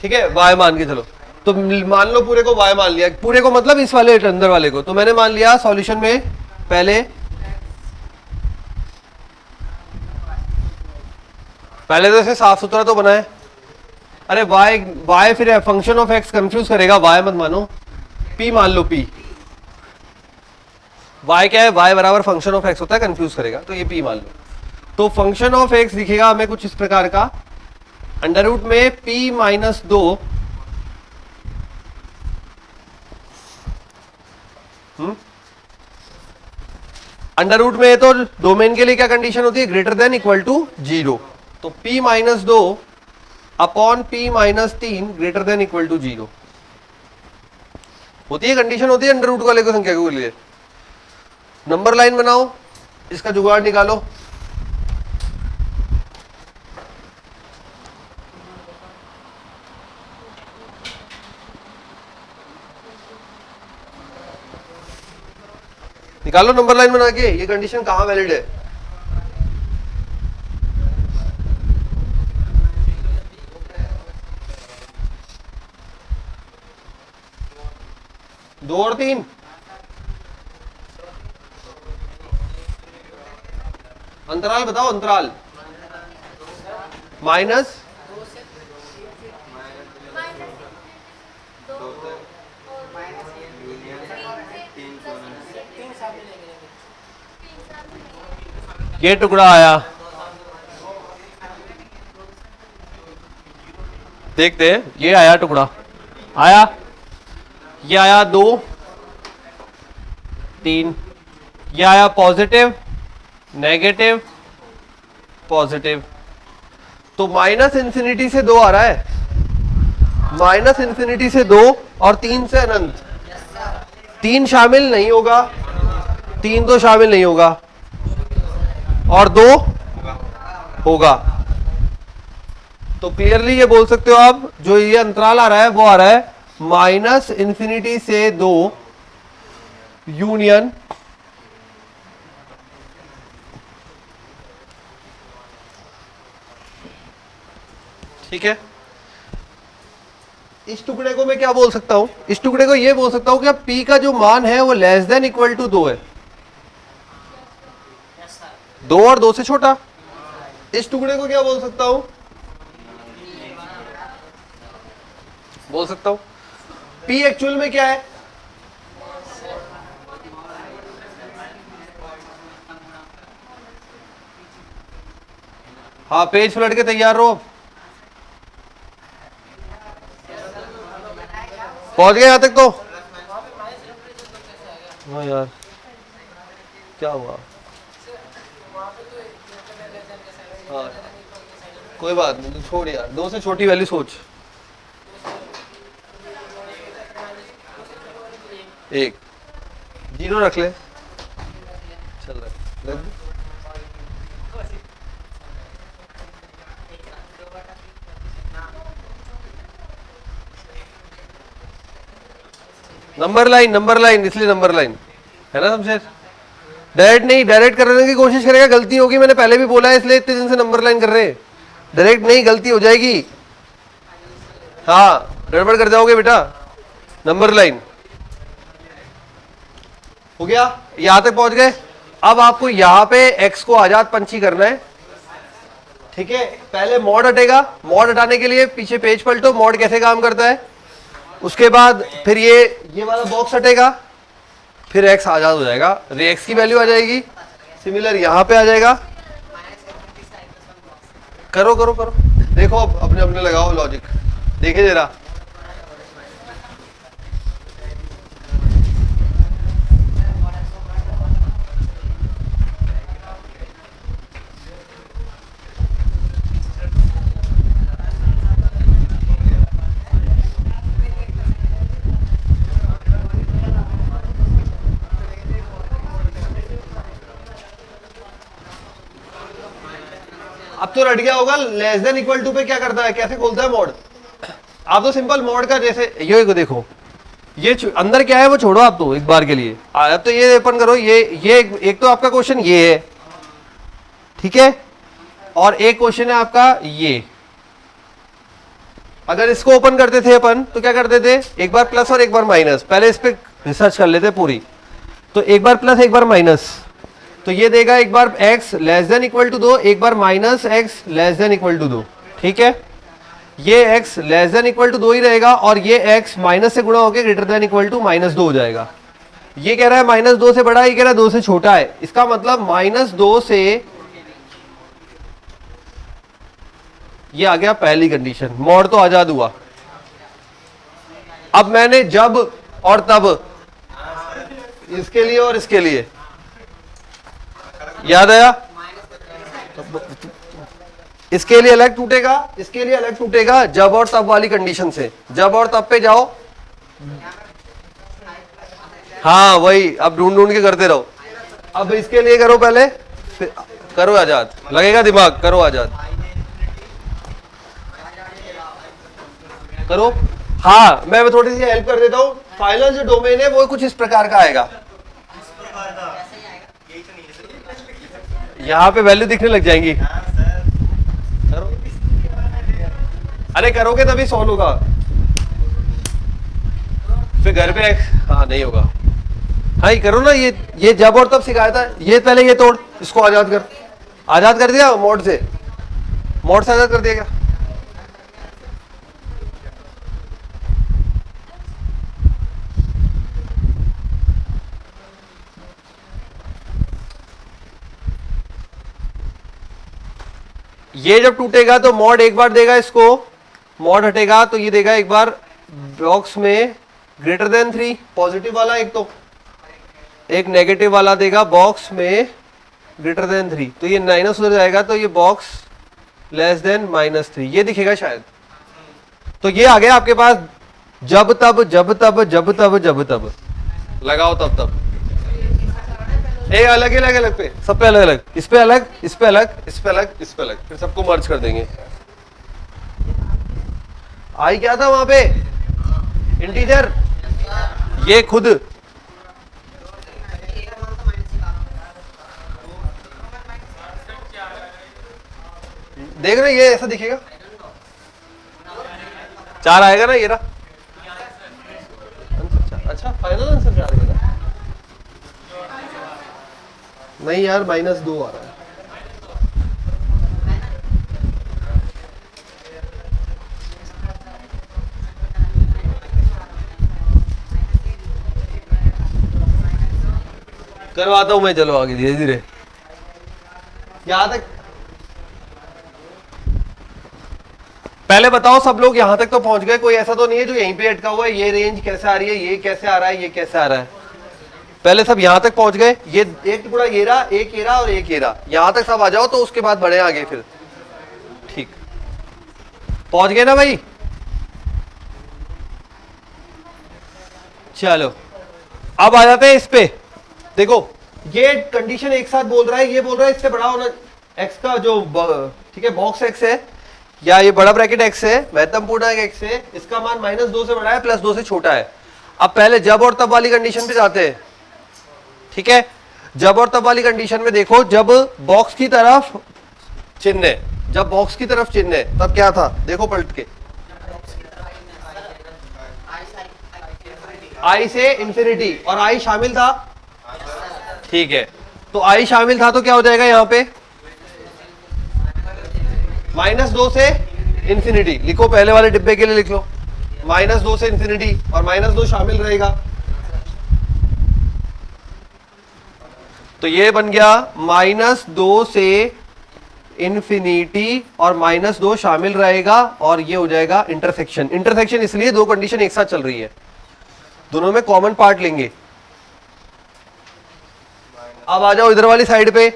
ठीक है, y मान के चलो। तो मान लो पूरे को y मान लिया, पूरे को मतलब इस वाले अंदर वाले को। तो मैंने मान लिया सॉल्यूशन में पहले तो इसे साफ सुथरा तो बनाए। अरे y फिर फंक्शन ऑफ x कंफ्यूज करेगा, y मत मानो, p मान लो, p y क्या है, y बराबर फंक्शन ऑफ x होता है, कंफ्यूज करेगा, तो ये p मान लो। तो फंक्शन ऑफ x दिखेगा हमें कुछ इस प्रकार का, अंडर रूट में p माइनस 2 अंडर रूट में है, तो डोमेन के लिए क्या कंडीशन होती है, ग्रेटर देन इक्वल टू 0। तो p minus 2 upon p minus 3 greater than equal to 0 होती है, कंडीशन होती है अंडर रूट वाले को संख्या के लिए। नंबर लाइन बनाओ, इसका जुगाड़ निकालो। निकालो नंबर लाइन बना के, ये कंडीशन कहां वैलिड है। दो और 3 अंतराल बताओ, अंतराल माइनस ये टुकड़ा आया, देखते हैं, ये आया टुकड़ा आया, ये आया 2 3, ये आया पॉजिटिव नेगेटिव पॉजिटिव, तो माइनस इंफिनिटी से 2 आ रहा है, माइनस इंफिनिटी से 2 और 3 से अनंत, 3 शामिल नहीं होगा, 3 तो शामिल नहीं होगा और 2 होगा। तो क्लियरली ये बोल सकते हो आप, जो ये अंतराल आ रहा है वो आ रहा है माइनस इंफिनिटी से 2 यूनियन ठीक है। इस टुकड़े को मैं क्या बोल सकता हूं, इस टुकड़े को ये बोल सकता हूं कि अब P का जो मान है वो लेस देन इक्वल टू 2 है, 2 और 2 से छोटा। इस टुकड़े को क्या बोल सकता हूं, बोल सकता हूं P एक्चुअल में क्या है, हाँ पेज पलट के तैयार रहो, पहुंच गए यहां तक तो। हाँ यार क्या हुआ, हाँ कोई बात नहीं, तो छोड़ यार, 2 से छोटी वैल्यू सोच, 1 0 रख ले, चल रहा है। नंबर लाइन इसलिए नंबर लाइन है ना शमशेर, डायरेक्ट नहीं, डायरेक्ट करने की कोशिश करेगा गलती होगी, मैंने पहले भी बोला है, इसलिए इतने दिन से नंबर लाइन कर रहे हैं, डायरेक्ट नहीं गलती हो जाएगी, हाँ गड़बड़ कर जाओगे बेटा। नंबर लाइन हो गया, यहां तक पहुंच गए। अब आपको यहां पे x को आजाद पंछी करना है, ठीक है। पहले मॉड हटेगा, मॉड हटाने के लिए पीछे पेज पलटो, मॉड कैसे काम करता है, उसके बाद फिर ये वाला बॉक्स हटेगा, फिर x आजाद हो जाएगा, x की वैल्यू आ जाएगी, सिमिलर यहां पे आ जाएगा। करो करो करो, देखो अब अपने अपने लगाओ लॉजिक, देखे जरा। अब तो रट गया होगा, लेस देन इक्वल टू पे क्या करता है, कैसे खोलता है मोड। आप तो सिंपल मोड का जैसे ये को देखो, ये अंदर क्या है वो छोड़ो आप तो एक बार के लिए, अब तो ये ओपन करो, ये एक तो आपका क्वेश्चन ये है, ठीक है, और एक क्वेश्चन है आपका ये। अगर इसको ओपन करते थे अपन तो क्या करते थे, एक बार प्लस और एक बार माइनस, पहले इस पे रिसर्च कर लेते पूरी, तो एक बार प्लस एक बार माइनस, तो ये देगा एक बार x less than equal to 2, एक बार minus x less than equal to 2, ठीक है। ये x less than equal to 2 ही रहेगा, और ये x माइनस से गुणा होकर ग्रेटर देन इक्वल टू -2 हो जाएगा। ये कह रहा है -2 से बड़ा है, ये कह रहा है 2 से छोटा है, इसका मतलब -2 से ये आ गया पहली कंडीशन, मॉड तो आजाद हुआ। अब मैंने जब और तब इसके लिए और इसके लिए याद आया, इसके लिए अलग टूटेगा, इसके लिए अलग टूटेगा, जब और तब वाली कंडीशन से। जब और तब पे जाओ, हाँ वही, अब ढूंढ ढूंढ के करते रहो। अब इसके लिए करो पहले, फिर करो आजाद, लगेगा दिमाग, करो आजाद करो। हाँ मैं थोड़ी सी हेल्प कर देता हूँ, फाइनल जो डोमेन है वो कुछ इस प्रकार का आएगा, यहाँ पे वैल्यू दिखने लग जाएंगी। करो, अरे करोगे तभी सॉल्व होगा, फिर घर पे हाँ नहीं होगा। हाँ ये करो ना, ये जब और तब सिखाया था, ये पहले ये तोड़, इसको आजाद कर, आजाद कर दिया मोड से, मोड से आजाद कर दिया क्या। ये जब टूटेगा तो मॉड एक बार देगा इसको, मॉड हटेगा तो ये देगा एक बार बॉक्स में ग्रेटर देन 3 पॉजिटिव वाला, एक तो एक नेगेटिव वाला देगा बॉक्स में ग्रेटर देन 3, तो ये माइनस हो जाएगा तो ये बॉक्स लेस देन -3 ये दिखेगा शायद। तो ये आ गया आपके पास जब तब जब तब जब तब जब तब लगाओ तब तब, एक अलग अलग अलग पे, सब पे अलग अलग, इस पे अलग, इस पे अलग, इस पे अलग, इस पे अलग, फिर सबको मर्ज कर देंगे। आई क्या था वहां पे? इंटीजर, ये खुद देख रहे, ये ऐसा दिखेगा, 4 आएगा ना ये रहा। अच्छा फाइनल आंसर 4 का नहीं यार, -2 आ रहा है। करवाता हूं मैं, चलो आगे धीरे धीरे। यहां तक पहले बताओ, सब लोग यहां तक तो पहुंच गए, कोई ऐसा तो नहीं है जो यहीं पे अटका हुआ है? ये रेंज कैसे आ रही है, ये कैसे आ रहा है, ये कैसे आ रहा है? पहले सब यहां तक पहुंच गए, ये एक टुकड़ा ये रहा, एक ये रहा और एक ये रहा, यहां तक सब आ जाओ तो उसके बाद बढ़े आगे फिर। ठीक, पहुंच गए ना भाई? चलो अब आ जाते हैं इस पे। देखो ये कंडीशन एक साथ बोल रहा है, ये बोल रहा है इससे बड़ा होना एक्स का जो ठीक है बॉक्स एक्स है या ये बड़ा ब्रैकेट एक्स है, महत्तम पूर्णांक एक्स है, इसका मान -2 से बड़ा है, +2 से छोटा है। अब पहले जब और तब वाली कंडीशन पे जाते हैं, ठीक है? जब और तब वाली कंडीशन में देखो, जब बॉक्स की तरफ चिन्ह है, जब बॉक्स की तरफ चिन्ह है तब क्या था, देखो पलट के, आई से इंफिनिटी, और आई शामिल था, ठीक है? तो आई शामिल था तो क्या हो जाएगा यहाँ पे, -2 से इंफिनिटी। लिखो पहले वाले डिब्बे के लिए लिख लो, -2 से इंफिनिटी, और -2 शामिल रहेगा, तो ये बन गया -2 से इंफिनिटी और -2 शामिल रहेगा, और ये हो जाएगा इंटरसेक्शन। इंटरसेक्शन इसलिए दो कंडीशन एक साथ चल रही है, दोनों में कॉमन पार्ट लेंगे। अब आ जाओ इधर वाली साइड पे,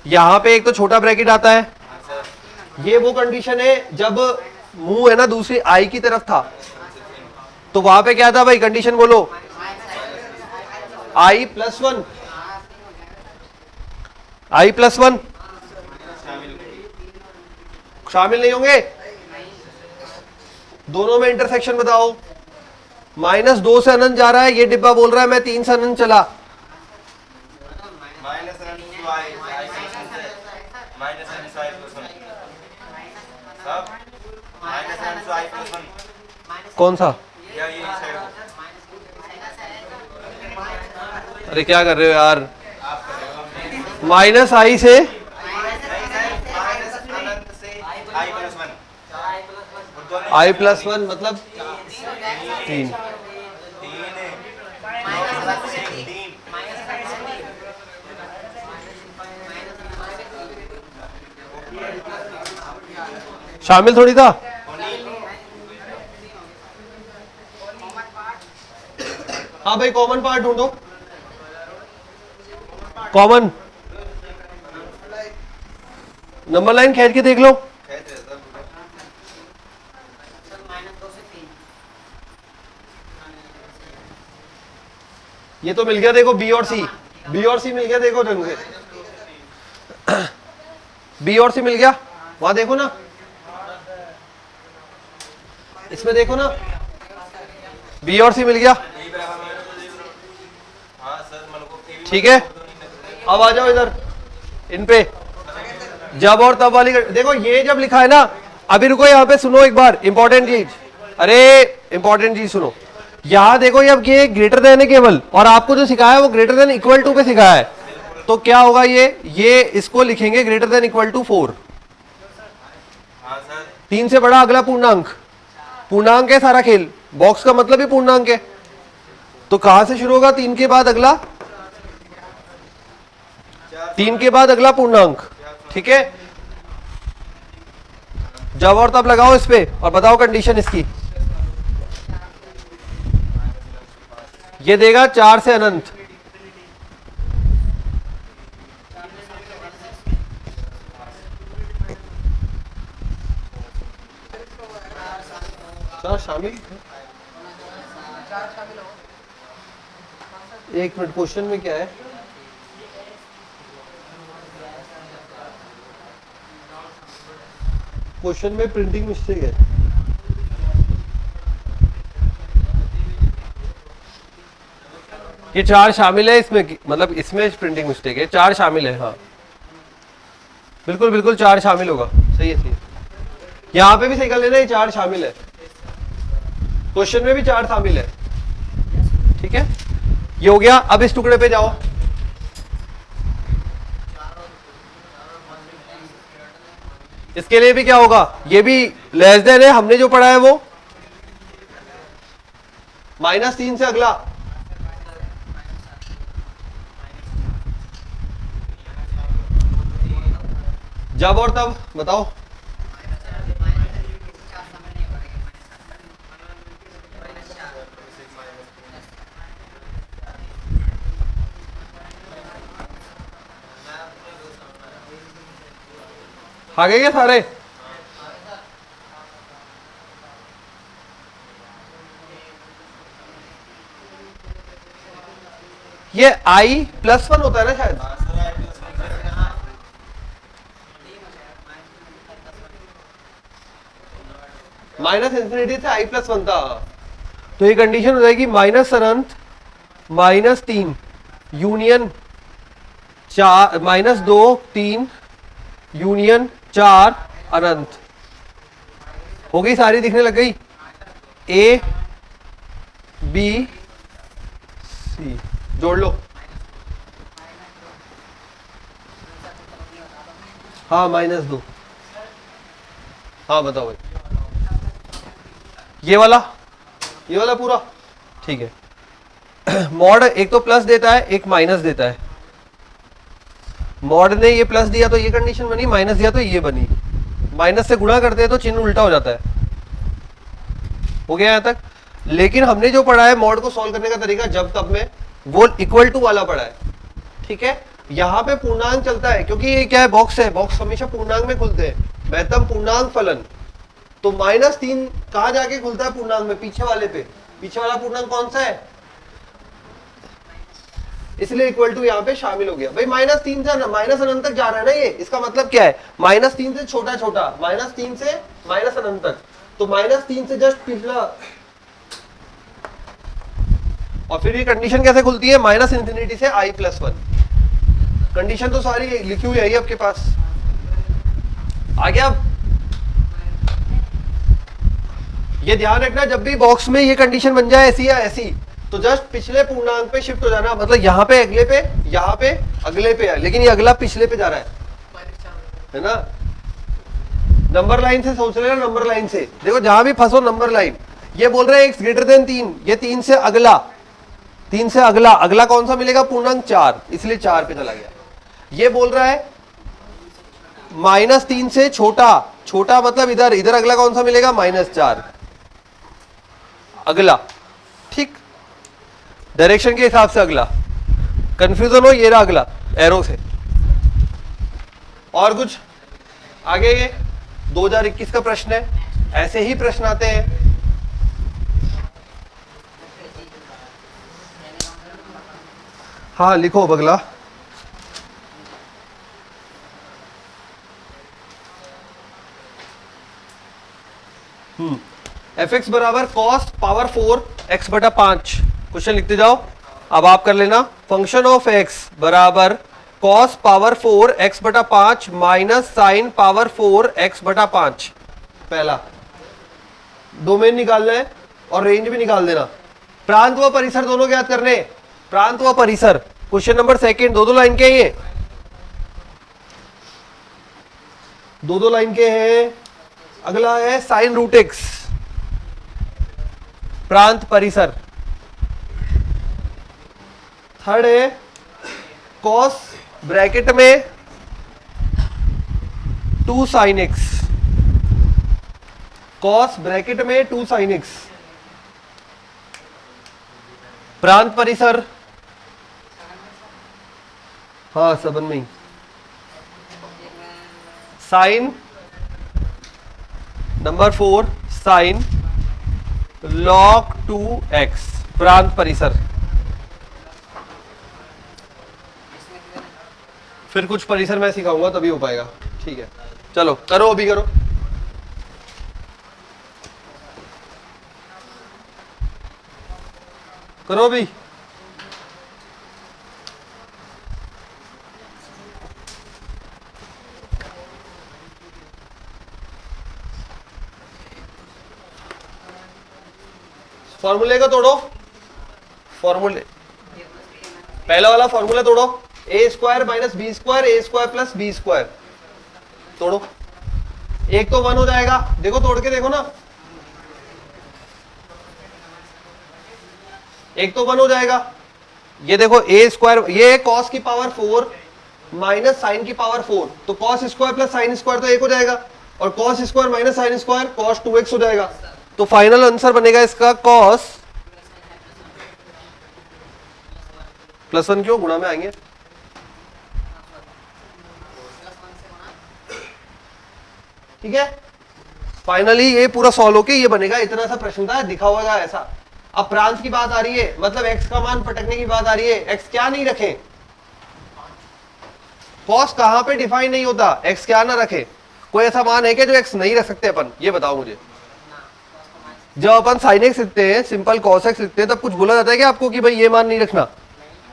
यहां पे एक तो छोटा ब्रैकेट आता है, ये वो कंडीशन है जब मुंह है ना दूसरी आई की तरफ था, तो वहां पे क्या था भाई, कंडीशन बोलो, i+1, i+1 शामिल नहीं होंगे, दोनों में इंटरसेक्शन बताओ। -2 से अनंत जा रहा है, ये डिब्बा बोल रहा है मैं 3 से अनंत चला, कौन सा? अरे क्या कर रहे हो यार, -i से i+1 मतलब 3, शामिल थोड़ी था। हाँ भाई कॉमन पार्ट ढूंढो, कॉमन नंबर लाइन खींच के देख लो, ये तो मिल गया देखो, बी और सी, बी और सी मिल गया देखो ढंग से, बी और सी मिल गया, वहां देखो ना, इसमें देखो ना, बी और सी मिल गया, ठीक है? अब आ जाओ इधर इन पे, जब और तब वाली देखो, ये जब लिखा है ना, अभी रुको यहाँ पे सुनो एक बार इंपॉर्टेंट चीज, अरे इंपॉर्टेंट चीज सुनो, यहां देखो अब ये ग्रेटर देन है केवल, और आपको जो सिखाया है वो ग्रेटर देन इक्वल टू पे सिखाया है, तो क्या होगा ये इसको लिखेंगे ग्रेटर देन इक्वल टू 4, 3 से बड़ा अगला पूर्णांक, पूर्णांक है सारा खेल, बॉक्स का मतलब ही पूर्णांक है, तो कहां से शुरू होगा 3 के बाद अगला, 3 के बाद अगला पूर्णांक, ठीक है। जब और तब लगाओ इस पे और बताओ कंडीशन इसकी। ये देगा 4 से अनंत। शामिल, एक मिनट, क्वेश्चन में क्या है? क्वेश्चन में प्रिंटिंग मिस्टेक है। ये 4 शामिल है इसमें, मतलब इसमें प्रिंटिंग मिस्टेक है, 4 शामिल है। हाँ बिल्कुल बिल्कुल 4 शामिल होगा, सही है सही है। यहाँ पे भी सही कर लेना, ये 4 शामिल है, क्वेश्चन में भी 4 शामिल है, ठीक है। ये हो गया। अब इस टुकड़े पे जाओ। इसके लिए भी क्या होगा, ये भी लेस देन है, हमने जो पढ़ा है वो -3 से अगला। जब और तब बताओ। आ गए क्या सारे? ये i+1 होता है ना शायद। -∞ से i+1 था, तो ये कंडीशन हो जाएगी माइनस अनंत -3 यूनियन 4 -2 3 यूनियन 4 अनंत। हो गई सारी, दिखने लग गई। A B C जोड़ लो। हाँ -2। हाँ बताओ भाई, ये वाला पूरा, ठीक है। मॉड एक तो प्लस देता है, एक माइनस देता है। मॉड ने ये प्लस दिया तो ये कंडीशन बनी, माइनस दिया तो ये बनी। माइनस से गुणा करते हैं तो चिन्ह उल्टा हो जाता है। हो गया यहां तक। लेकिन हमने जो पढ़ा है मॉड को सॉल्व करने का तरीका जब तब में, वो इक्वल टू वाला पढ़ा है, ठीक है। यहां पे पूर्णांक चलता है, क्योंकि ये क्या है, बॉक्स है, बॉक्स हमेशा पूर्णांक में खुलते हैं। महत्तम पूर्णांक फलन, तो -3 कहां जाके खुलता है पूर्णांक में? पीछे वाले पे। पीछे वाला पूर्णांक कौन सा है? इसलिए इक्वल टू यहाँ पे शामिल हो गया भाई। -3 से माइनस अनंत तक जा रहा है ना ये, इसका मतलब क्या है, -3 से छोटा छोटा, -3 से माइनस अनंत तक, तो -3 से जस्ट पिछला। और फिर ये कंडीशन कैसे खुलती है? -∞ से i+1। कंडीशन तो सारी लिखी हुई है आपके पास। आ गया? ये ध्यान रखना, जब भी बॉक्स में ये कंडीशन बन जाए ऐसी या ऐसी, तो जस्ट पिछले पूर्णांक पे शिफ्ट हो जाना। मतलब यहाँ पे अगले पे, यहाँ पे अगले पे है, लेकिन ये अगला पिछले पे जा रहा है ना। नंबर लाइन से सोच लेना, नंबर लाइन से देखो, जहां भी फंसो नंबर लाइन। ये बोल रहे हैं x ग्रेटर देन 3, ये 3 से अगला, 3 से अगला, अगला कौन सा मिलेगा? पूर्णांक 4, इसलिए 4 पे चला गया। ये बोल रहा है -3 से छोटा, छोटा मतलब इधर, इधर अगला कौन सा मिलेगा? -4 अगला, ठीक, डायरेक्शन के हिसाब से अगला। कंफ्यूजन हो, ये रहा अगला एरो से। और कुछ आगे? ये 2021 का प्रश्न है, ऐसे ही प्रश्न आते हैं। हाँ लिखो अगला। fx बराबर cos पावर 4 x बटा 5। क्वेश्चन लिखते जाओ। अब आप कर लेना, फंक्शन ऑफ x बराबर cos पावर 4 x बटा 5 माइनस साइन पावर 4 x बटा 5। पहला डोमेन निकालना है और रेंज भी निकाल देना। प्रांत व परिसर दोनों ज्ञात करने। प्रांत व परिसर क्वेश्चन नंबर सेकंड, दो लाइन के हैं, दो लाइन के हैं। अगला है साइन रूट एक्स, प्रांत परिसर। थर्ड है कॉस ब्रैकेट में 2 sin x, cos ब्रैकेट में 2 sin x, प्रांत परिसर, हाँ सबन में ही, sine number 4 sine log 2x, प्रांत परिसर। फिर कुछ परिसर मैं सिखाऊंगा तभी हो पाएगा। ठीक है चलो करो, अभी करो। करो अभी। फॉर्मूले को तोड़ो, फॉर्मूले, पहला वाला फॉर्मूला तोड़ो, ए स्क्वायर माइनस बी स्क्वायर, ए स्क्वायर प्लस बी स्क्वायर, तोड़ो। एक तो 1 हो जाएगा, देखो तोड़ के देखो ना, एक तो 1 हो जाएगा। ये देखो ए स्क्वायर, ये कॉस की पावर 4 माइनस साइन की पावर 4, तो cos square plus sine square तो 1 हो जाएगा, और cos square minus sine square cos 2x हो जाएगा। तो फाइनल आंसर बनेगा इसका कॉस प्लस 1, क्यों गुणा में आएंगे, ठीक है। फाइनली ये पूरा सॉल्व होके ये बनेगा, इतना सा प्रश्न था, दिखा होगा ऐसा। अब प्रांत की बात आ रही है, मतलब x का मान पटकने की बात आ रही है, x क्या नहीं रखें, कॉस कहां पे डिफाइन नहीं होता, x क्या ना रखे। कोई ऐसा मान है क्या जो x नहीं रख सकते अपन, ये बताओ मुझे। जब अपन साइन एक्स लिखते हैं, सिंपल कॉस एक्स लिखते हैं, तब कुछ बोला जाता है क्या आपको कि भाई ये मान नहीं रखना,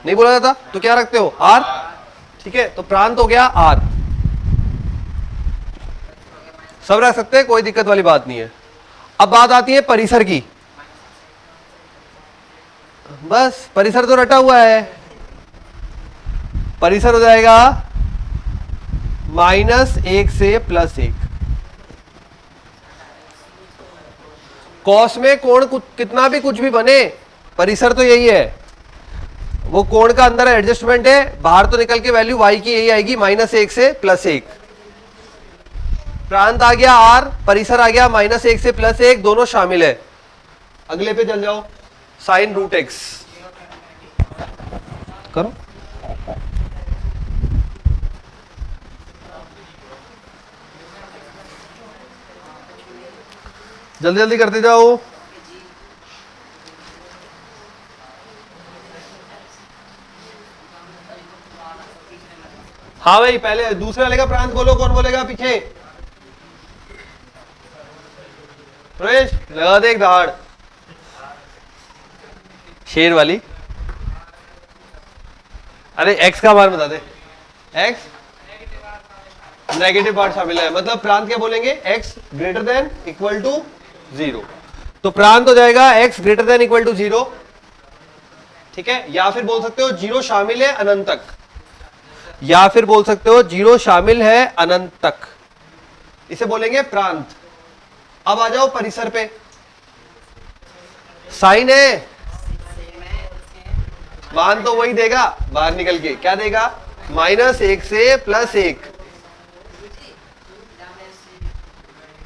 नहीं बोला जाता, तो क्या रखते हो r, ठीक है। तो प्रांत हो गया r, सब रख सकते हैं, कोई दिक्कत वाली बात नहीं है। अब बात आती है परिसर की, बस परिसर तो रटा हुआ है, परिसर हो जाएगा -1 से +1। कॉस में कोण कितना भी कुछ भी बने, परिसर तो यही है, वो कोण का अंदर एडजस्टमेंट है, बाहर तो निकल के वैल्यू y की यही आएगी, -1 से +1। प्रांत आ गया r, परिसर आ गया -1 से +1, दोनों शामिल है। अगले पे चल जाओ, साइन रूट x करो। जल्दी जल्दी करते जाओ। हाँ भाई, पहले दूसरे वाले का प्रांत बोलो, कौन बोलेगा पीछे, प्रवेश लगा दे एक दहाड़, शेर वाली। अरे x का मान बता दे, x नेगेटिव पार्ट शामिल है, मतलब प्रांत क्या बोलेंगे, x greater than equal to 0। तो प्रांत हो जाएगा x greater than equal to 0, ठीक है। या फिर बोल सकते हो 0 शामिल है अनंत तक, या फिर बोल सकते हो 0 शामिल है अनंत तक, इसे बोलेंगे प्रांत। अब आ जाओ परिसर पे, साइन है, मान तो वही देगा, बाहर निकल के क्या देगा, -1 से +1।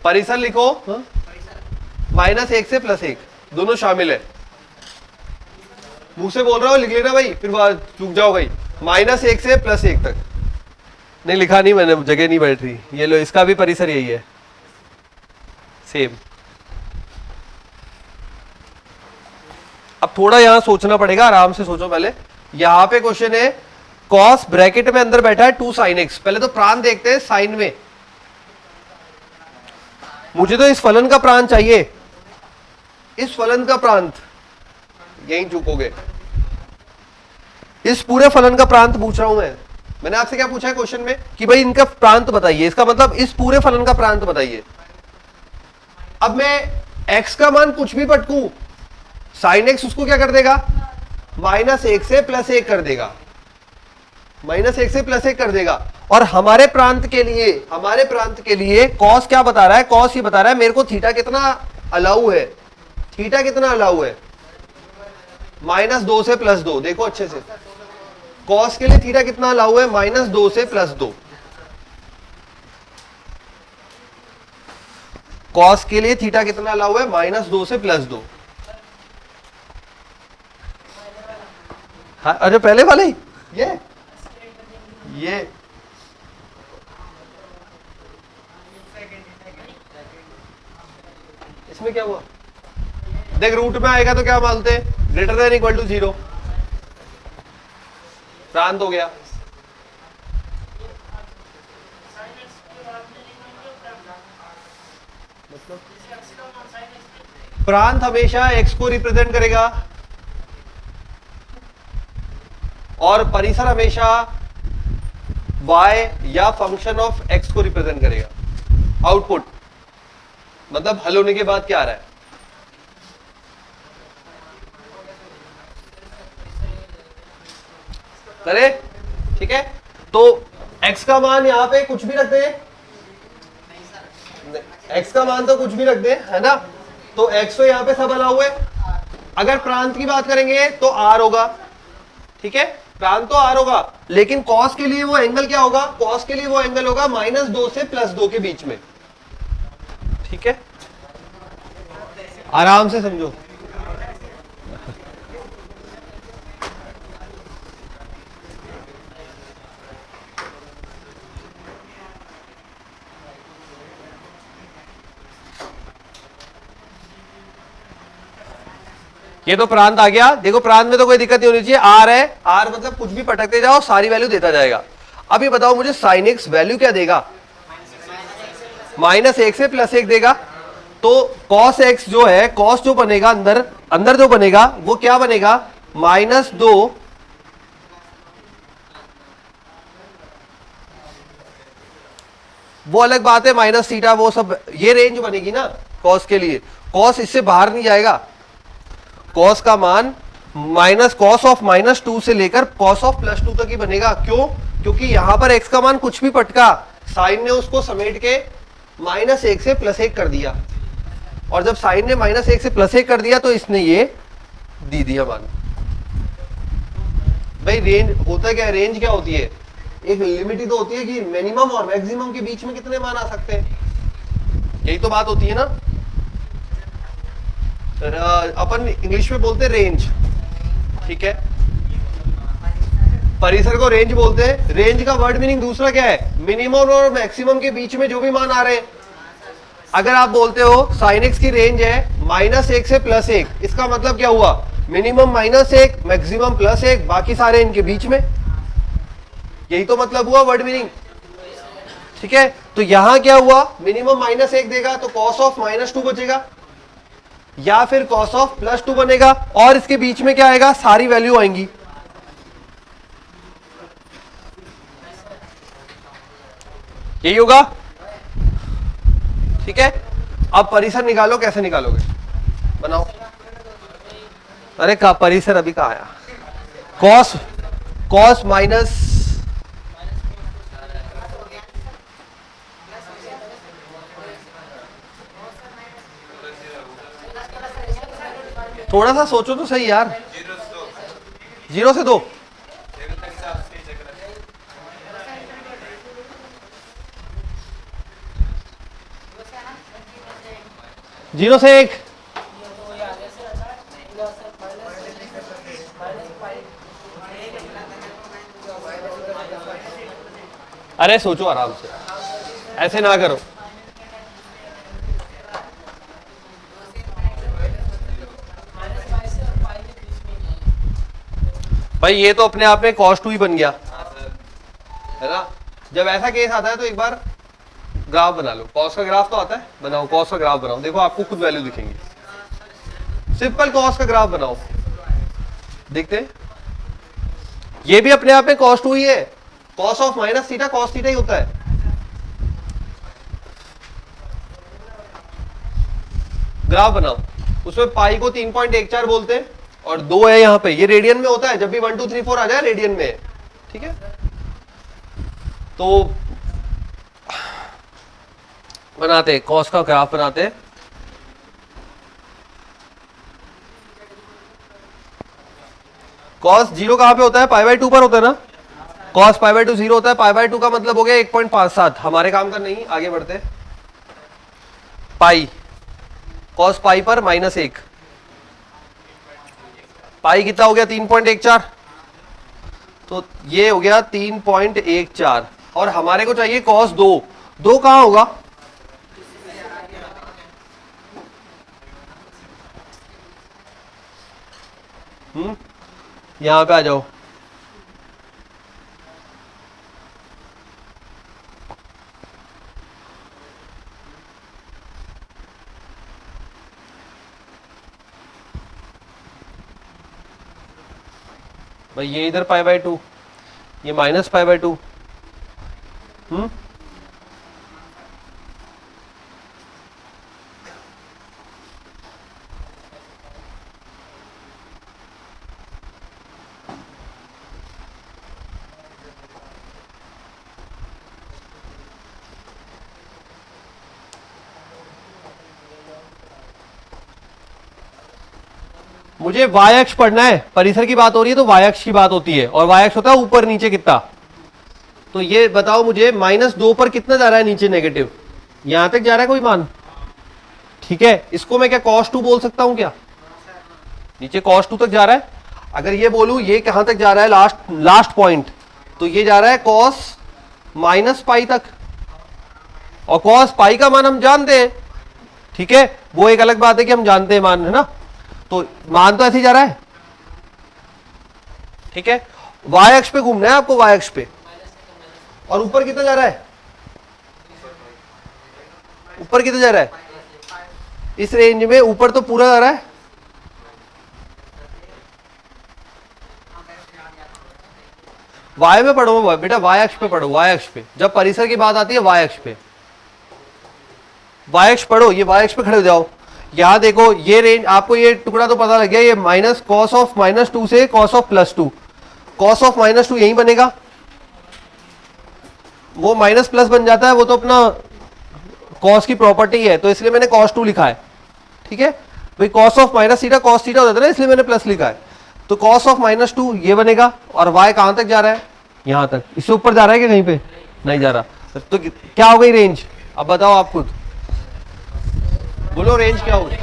परिसर लिखो, -1 से +1, दोनों शामिल है। मुंह से बोल रहा हूं, लिख लेना भाई, फिर बात चूक जाओ भाई। -1 से +1 तक नहीं लिखा, नहीं मैंने, जगह नहीं बैठ रही। ये लो, इसका भी परिसर यही है, सेम। अब थोड़ा यहां सोचना पड़ेगा, आराम से सोचो। पहले यहां पे क्वेश्चन है, कॉस ब्रैकेट में अंदर बैठा है 2 sin x। पहले तो प्रांत देखते हैं साइन में, मुझे तो इस फलन का प्रांत चाहिए, इस फलन का प्रांत, यहीं चूकोगे। इस पूरे फलन का प्रांत पूछ रहा हूं मैं। मैंने आपसे क्या पूछा है क्वेश्चन में कि भाई इनका प्रांत बताइए, इसका मतलब इस पूरे फलन का प्रांत बताइए। अब मैं x का मान कुछ भी पटकूं, sin x उसको क्या कर देगा, -1 से +1 कर देगा, -1 से +1 कर देगा। और हमारे प्रांत के लिए cos क्या बता रहा है, cos ये बता रहा है मेरे को थीटा कितना अलाउ है, थीटा कितना अलाउ है, -2 से +2। देखो अच्छे से, कॉस के लिए थीटा कितना अलाउ है, -2 से +2। कॉस के लिए थीटा कितना अलाउ है, -2 से +2। हाँ, अरे पहले वाले ही ये इसमें क्या हुआ, देख रूट में आएगा तो क्या मानते हैं, ग्रेटर देन इक्वल टू 0, प्रांत हो गया। प्रांत हमेशा x को रिप्रेजेंट करेगा और परिसर हमेशा y या फंक्शन ऑफ x को रिप्रेजेंट करेगा। आउटपुट मतलब हल होने के बाद क्या आ रहा है, करे ठीक है। तो x का मान यहां पे कुछ भी रखते हैं, x का मान तो कुछ भी रख दे, है ना। तो x तो यहां पे सब अलाउ है। अगर प्रांत की बात करेंगे तो r होगा, ठीक है, प्रांत तो r होगा, लेकिन cos के लिए वो एंगल क्या होगा, cos के लिए वो एंगल होगा -2 से +2 के बीच में, ठीक है। आराम से समझो। ये तो प्रांत आ गया, देखो प्रांत में तो कोई दिक्कत नहीं होनी चाहिए, आर है, आर मतलब कुछ भी पटकते जाओ सारी वैल्यू देता जाएगा। अब ये बताओ मुझे साइन एक्स वैल्यू क्या देगा, -1 से +1 देगा। तो cos x जो है, cos जो बनेगा अंदर अंदर जो बनेगा वो क्या बनेगा, -2 वो अलग बात है, माइनस थीटा वो सब, ये रेंज बनेगी ना cos के लिए। cos इससे बाहर नहीं जाएगा, cos का मान cos ऑफ -2 से लेकर cos ऑफ +2 तक ही बनेगा। क्यों, क्योंकि यहां पर x का मान कुछ भी पटका, साइन ने उसको समेट के -1 से +1 कर दिया, और जब साइन ने -1 से +1 कर दिया तो इसने ये दी दिया मान। भाई रेंज होता क्या है, रेंज क्या होती है, एक लिमिट ही तो होती है कि मिनिमम और मैक्सिमम के बीच में कितने मान आ सकते हैं, यही तो बात होती है ना। अपन इंग्लिश में बोलते हैं रेंज, ठीक है, परिसर को रेंज बोलते हैं। रेंज का वर्ड मीनिंग दूसरा क्या है, मिनिमम और मैक्सिमम के बीच में जो भी मान आ रहे हैं। अगर आप बोलते हो साइन एक्स की रेंज है -1 से +1, इसका मतलब क्या हुआ, मिनिमम -1 मैक्सिमम +1, बाकी सारे इनके बीच में, यही तो मतलब हुआ वर्ड मीनिंग, ठीक है। तो यहां क्या हुआ, मिनिमम -1 देगा तो cos ऑफ -2 बचेगा, या फिर cos ऑफ +2 बनेगा, और इसके बीच में क्या आएगा, सारी वैल्यू आएंगी। यही होगा, ठीक है। अब परिसर निकालो, कैसे निकालोगे, बनाओ। अरे का परिसर अभी कहा आया, cos माइनस थोड़ा सा सोचो तो सही यार, 0 से 2, जीरो से 1, अरे सोचो आराम से, ऐसे ना करो। भाई ये तो अपने आप में cos 2 ही बन गया, है ना। जब ऐसा केस आता है तो एक बार ग्राफ बना लो, cos का ग्राफ तो आता है, बनाओ cos का ग्राफ बनाओ, देखो आपको खुद वैल्यू दिखेंगी। सिंपल cos का ग्राफ बनाओ, देखते हैं। ये भी अपने आप में cos 2 ही है, cos of -theta cos theta ही होता है। ग्राफ बनाओ, उसमें पाई को 3.14 बोलते हैं और 2 है यहाँ पे, ये रेडियन में होता है, जब भी 1 2 3 4 आ जाए रेडियन में, ठीक है। तो बनाते cos का ग्राफ बनाते, कॉस जीरो कहां पे होता है? पाई बाय टू पर होता है ना। Cos pi by two zero होता है, पाई बाय टू का मतलब हो गया 1.57। हमारे काम का नहीं, आगे बढ़ते। पाई कॉस पाई पर -1, पाई कितना हो गया? 3.14। तो ये हो गया 3.14 और हमारे को चाहिए कॉस 2। 2 कहां होगा? यहां पे आ जाओ। भाई ये इधर पाई बाय टू, ये माइनस पाई बाय टू। मुझे y अक्ष पढ़ना है, परिसर की बात हो रही है तो y अक्ष की बात होती है, और y अक्ष होता है ऊपर नीचे कितना। तो ये बताओ मुझे -2 पर कितना जा रहा है नीचे? नेगेटिव। यहां तक जा रहा है कोई मान? ठीक है, इसको मैं क्या cos 2 बोल सकता हूं क्या? नीचे cos 2 तक जा रहा है। अगर ये बोलूं ये कहां तक जा रहा है? लास्ट पॉइंट, तो ये जा रहा है cos -पाई तक, और cos पाई का मान हम जानते हैं। ठीक है, वो एक अलग बात है कि हम जानते हैं मान, है ना। तो मान तो ऐसे ही जा रहा है। ठीक है, y अक्ष पे घूमना है आपको, y अक्ष पे। और ऊपर कितना जा रहा है? ऊपर कितना जा रहा है? इस रेंज में ऊपर तो पूरा जा रहा है। y में पढ़ो बेटा, y अक्ष पे पढ़ो, y अक्ष पे। जब परिसर की बात आती है y अक्ष पे, y अक्ष पढ़ो। ये y अक्ष पे खड़े हो जाओ। यहां देखो ये रेंज, आपको ये टुकड़ा तो पता लग गया, ये माइनस कॉस ऑफ -2 से कॉस ऑफ +2। कॉस ऑफ -2 यही बनेगा, वो माइनस प्लस बन जाता है, वो तो अपना कॉस की प्रॉपर्टी है, तो इसलिए मैंने cos 2 लिखा है। ठीक है भाई, cos of minus theta cos theta होता है ना, इसलिए मैंने प्लस लिखा है। तो कॉस ऑफ -2 ये बनेगा, और y कहां तक जा रहा है? यहां तक। इससे ऊपर जा रहा है कि कहीं पे नहीं जा रहा? तो क्या हो गई रेंज? अब बताओ आप खुद बोलो, रेंज क्या होगी?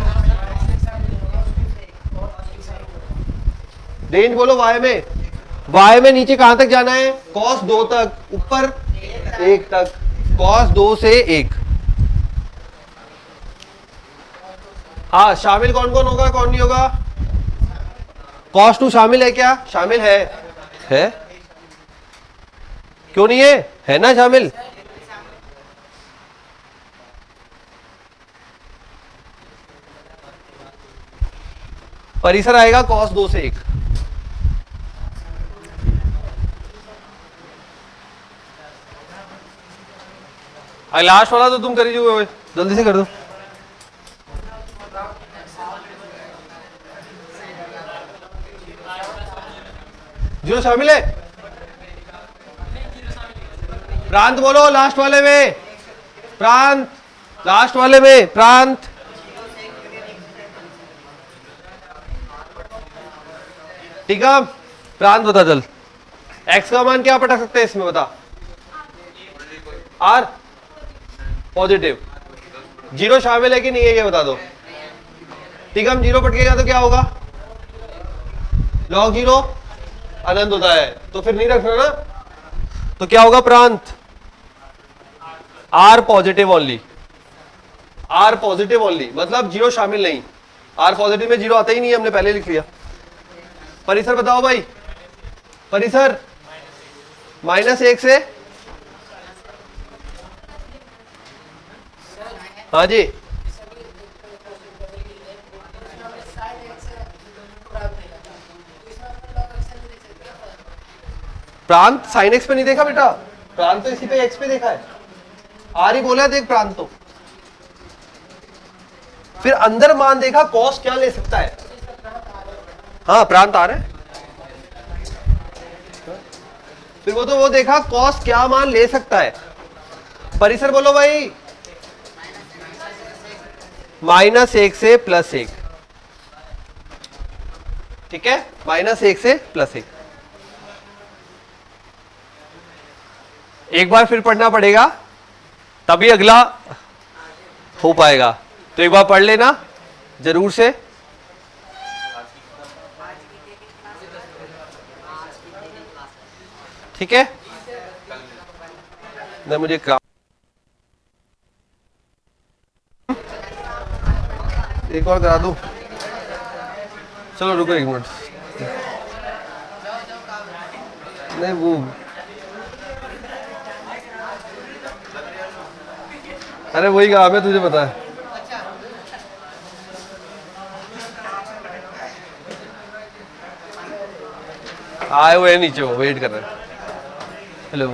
रेंज बोलो y में नीचे कहां तक जाना है? cos 2 तक, ऊपर 1 तक, cos 2 से 1। हाँ, शामिल कौन कौन होगा, कौन नहीं होगा? cos 2 शामिल है क्या? शामिल है? क्यों नहीं है ना शामिल? परिसर आएगा cos 2 से 1। लास्ट वाला तो तुम कर ही चुके, जल्दी से कर दो। जीरो शामिल है? प्रांत बोलो लास्ट वाले में, प्रांत लास्ट वाले में, प्रांत। ठीक है, प्रांत बता चल, x का मान क्या पटा सकते हैं इसमें, बता। r positive. जीरो शामिल है कि नहीं है ये बता दो। ठीक है, हम जीरो पटकेगा तो क्या होगा? log 0 अनंत होता है, तो फिर नहीं रखना ना। तो क्या होगा प्रांत? r positive only, r positive only, मतलब जीरो शामिल नहीं। r पॉजिटिव में जीरो आता ही नहीं है, हमने पहले लिख लिया। परिसर बताओ भाई, परिसर -1 से, हाँ जी, प्रांत साइन एक्स पे नहीं देखा बेटा, प्रांत तो इसी पे एक्स पे देखा है। आर ही बोला देख प्रांत, तो फिर अंदर मान देखा कॉस क्या ले सकता है। हाँ प्रांत आ रहा है, फिर वो देखा कॉस क्या मान ले सकता है। परिसर बोलो भाई, -1 से +1। ठीक है। -1 से +1। एक बार फिर पढ़ना पड़ेगा तभी अगला हो पाएगा, तो एक बार पढ़ लेना जरूर से। ठीक है, नहीं मुझे काम, एक और करा दूं। चलो रुको 1 मिनट, नहीं वो, अरे वही काम है, तुझे पता है। आए हुए हैं नीचे, वो वेट कर रहे हैं। हेलो,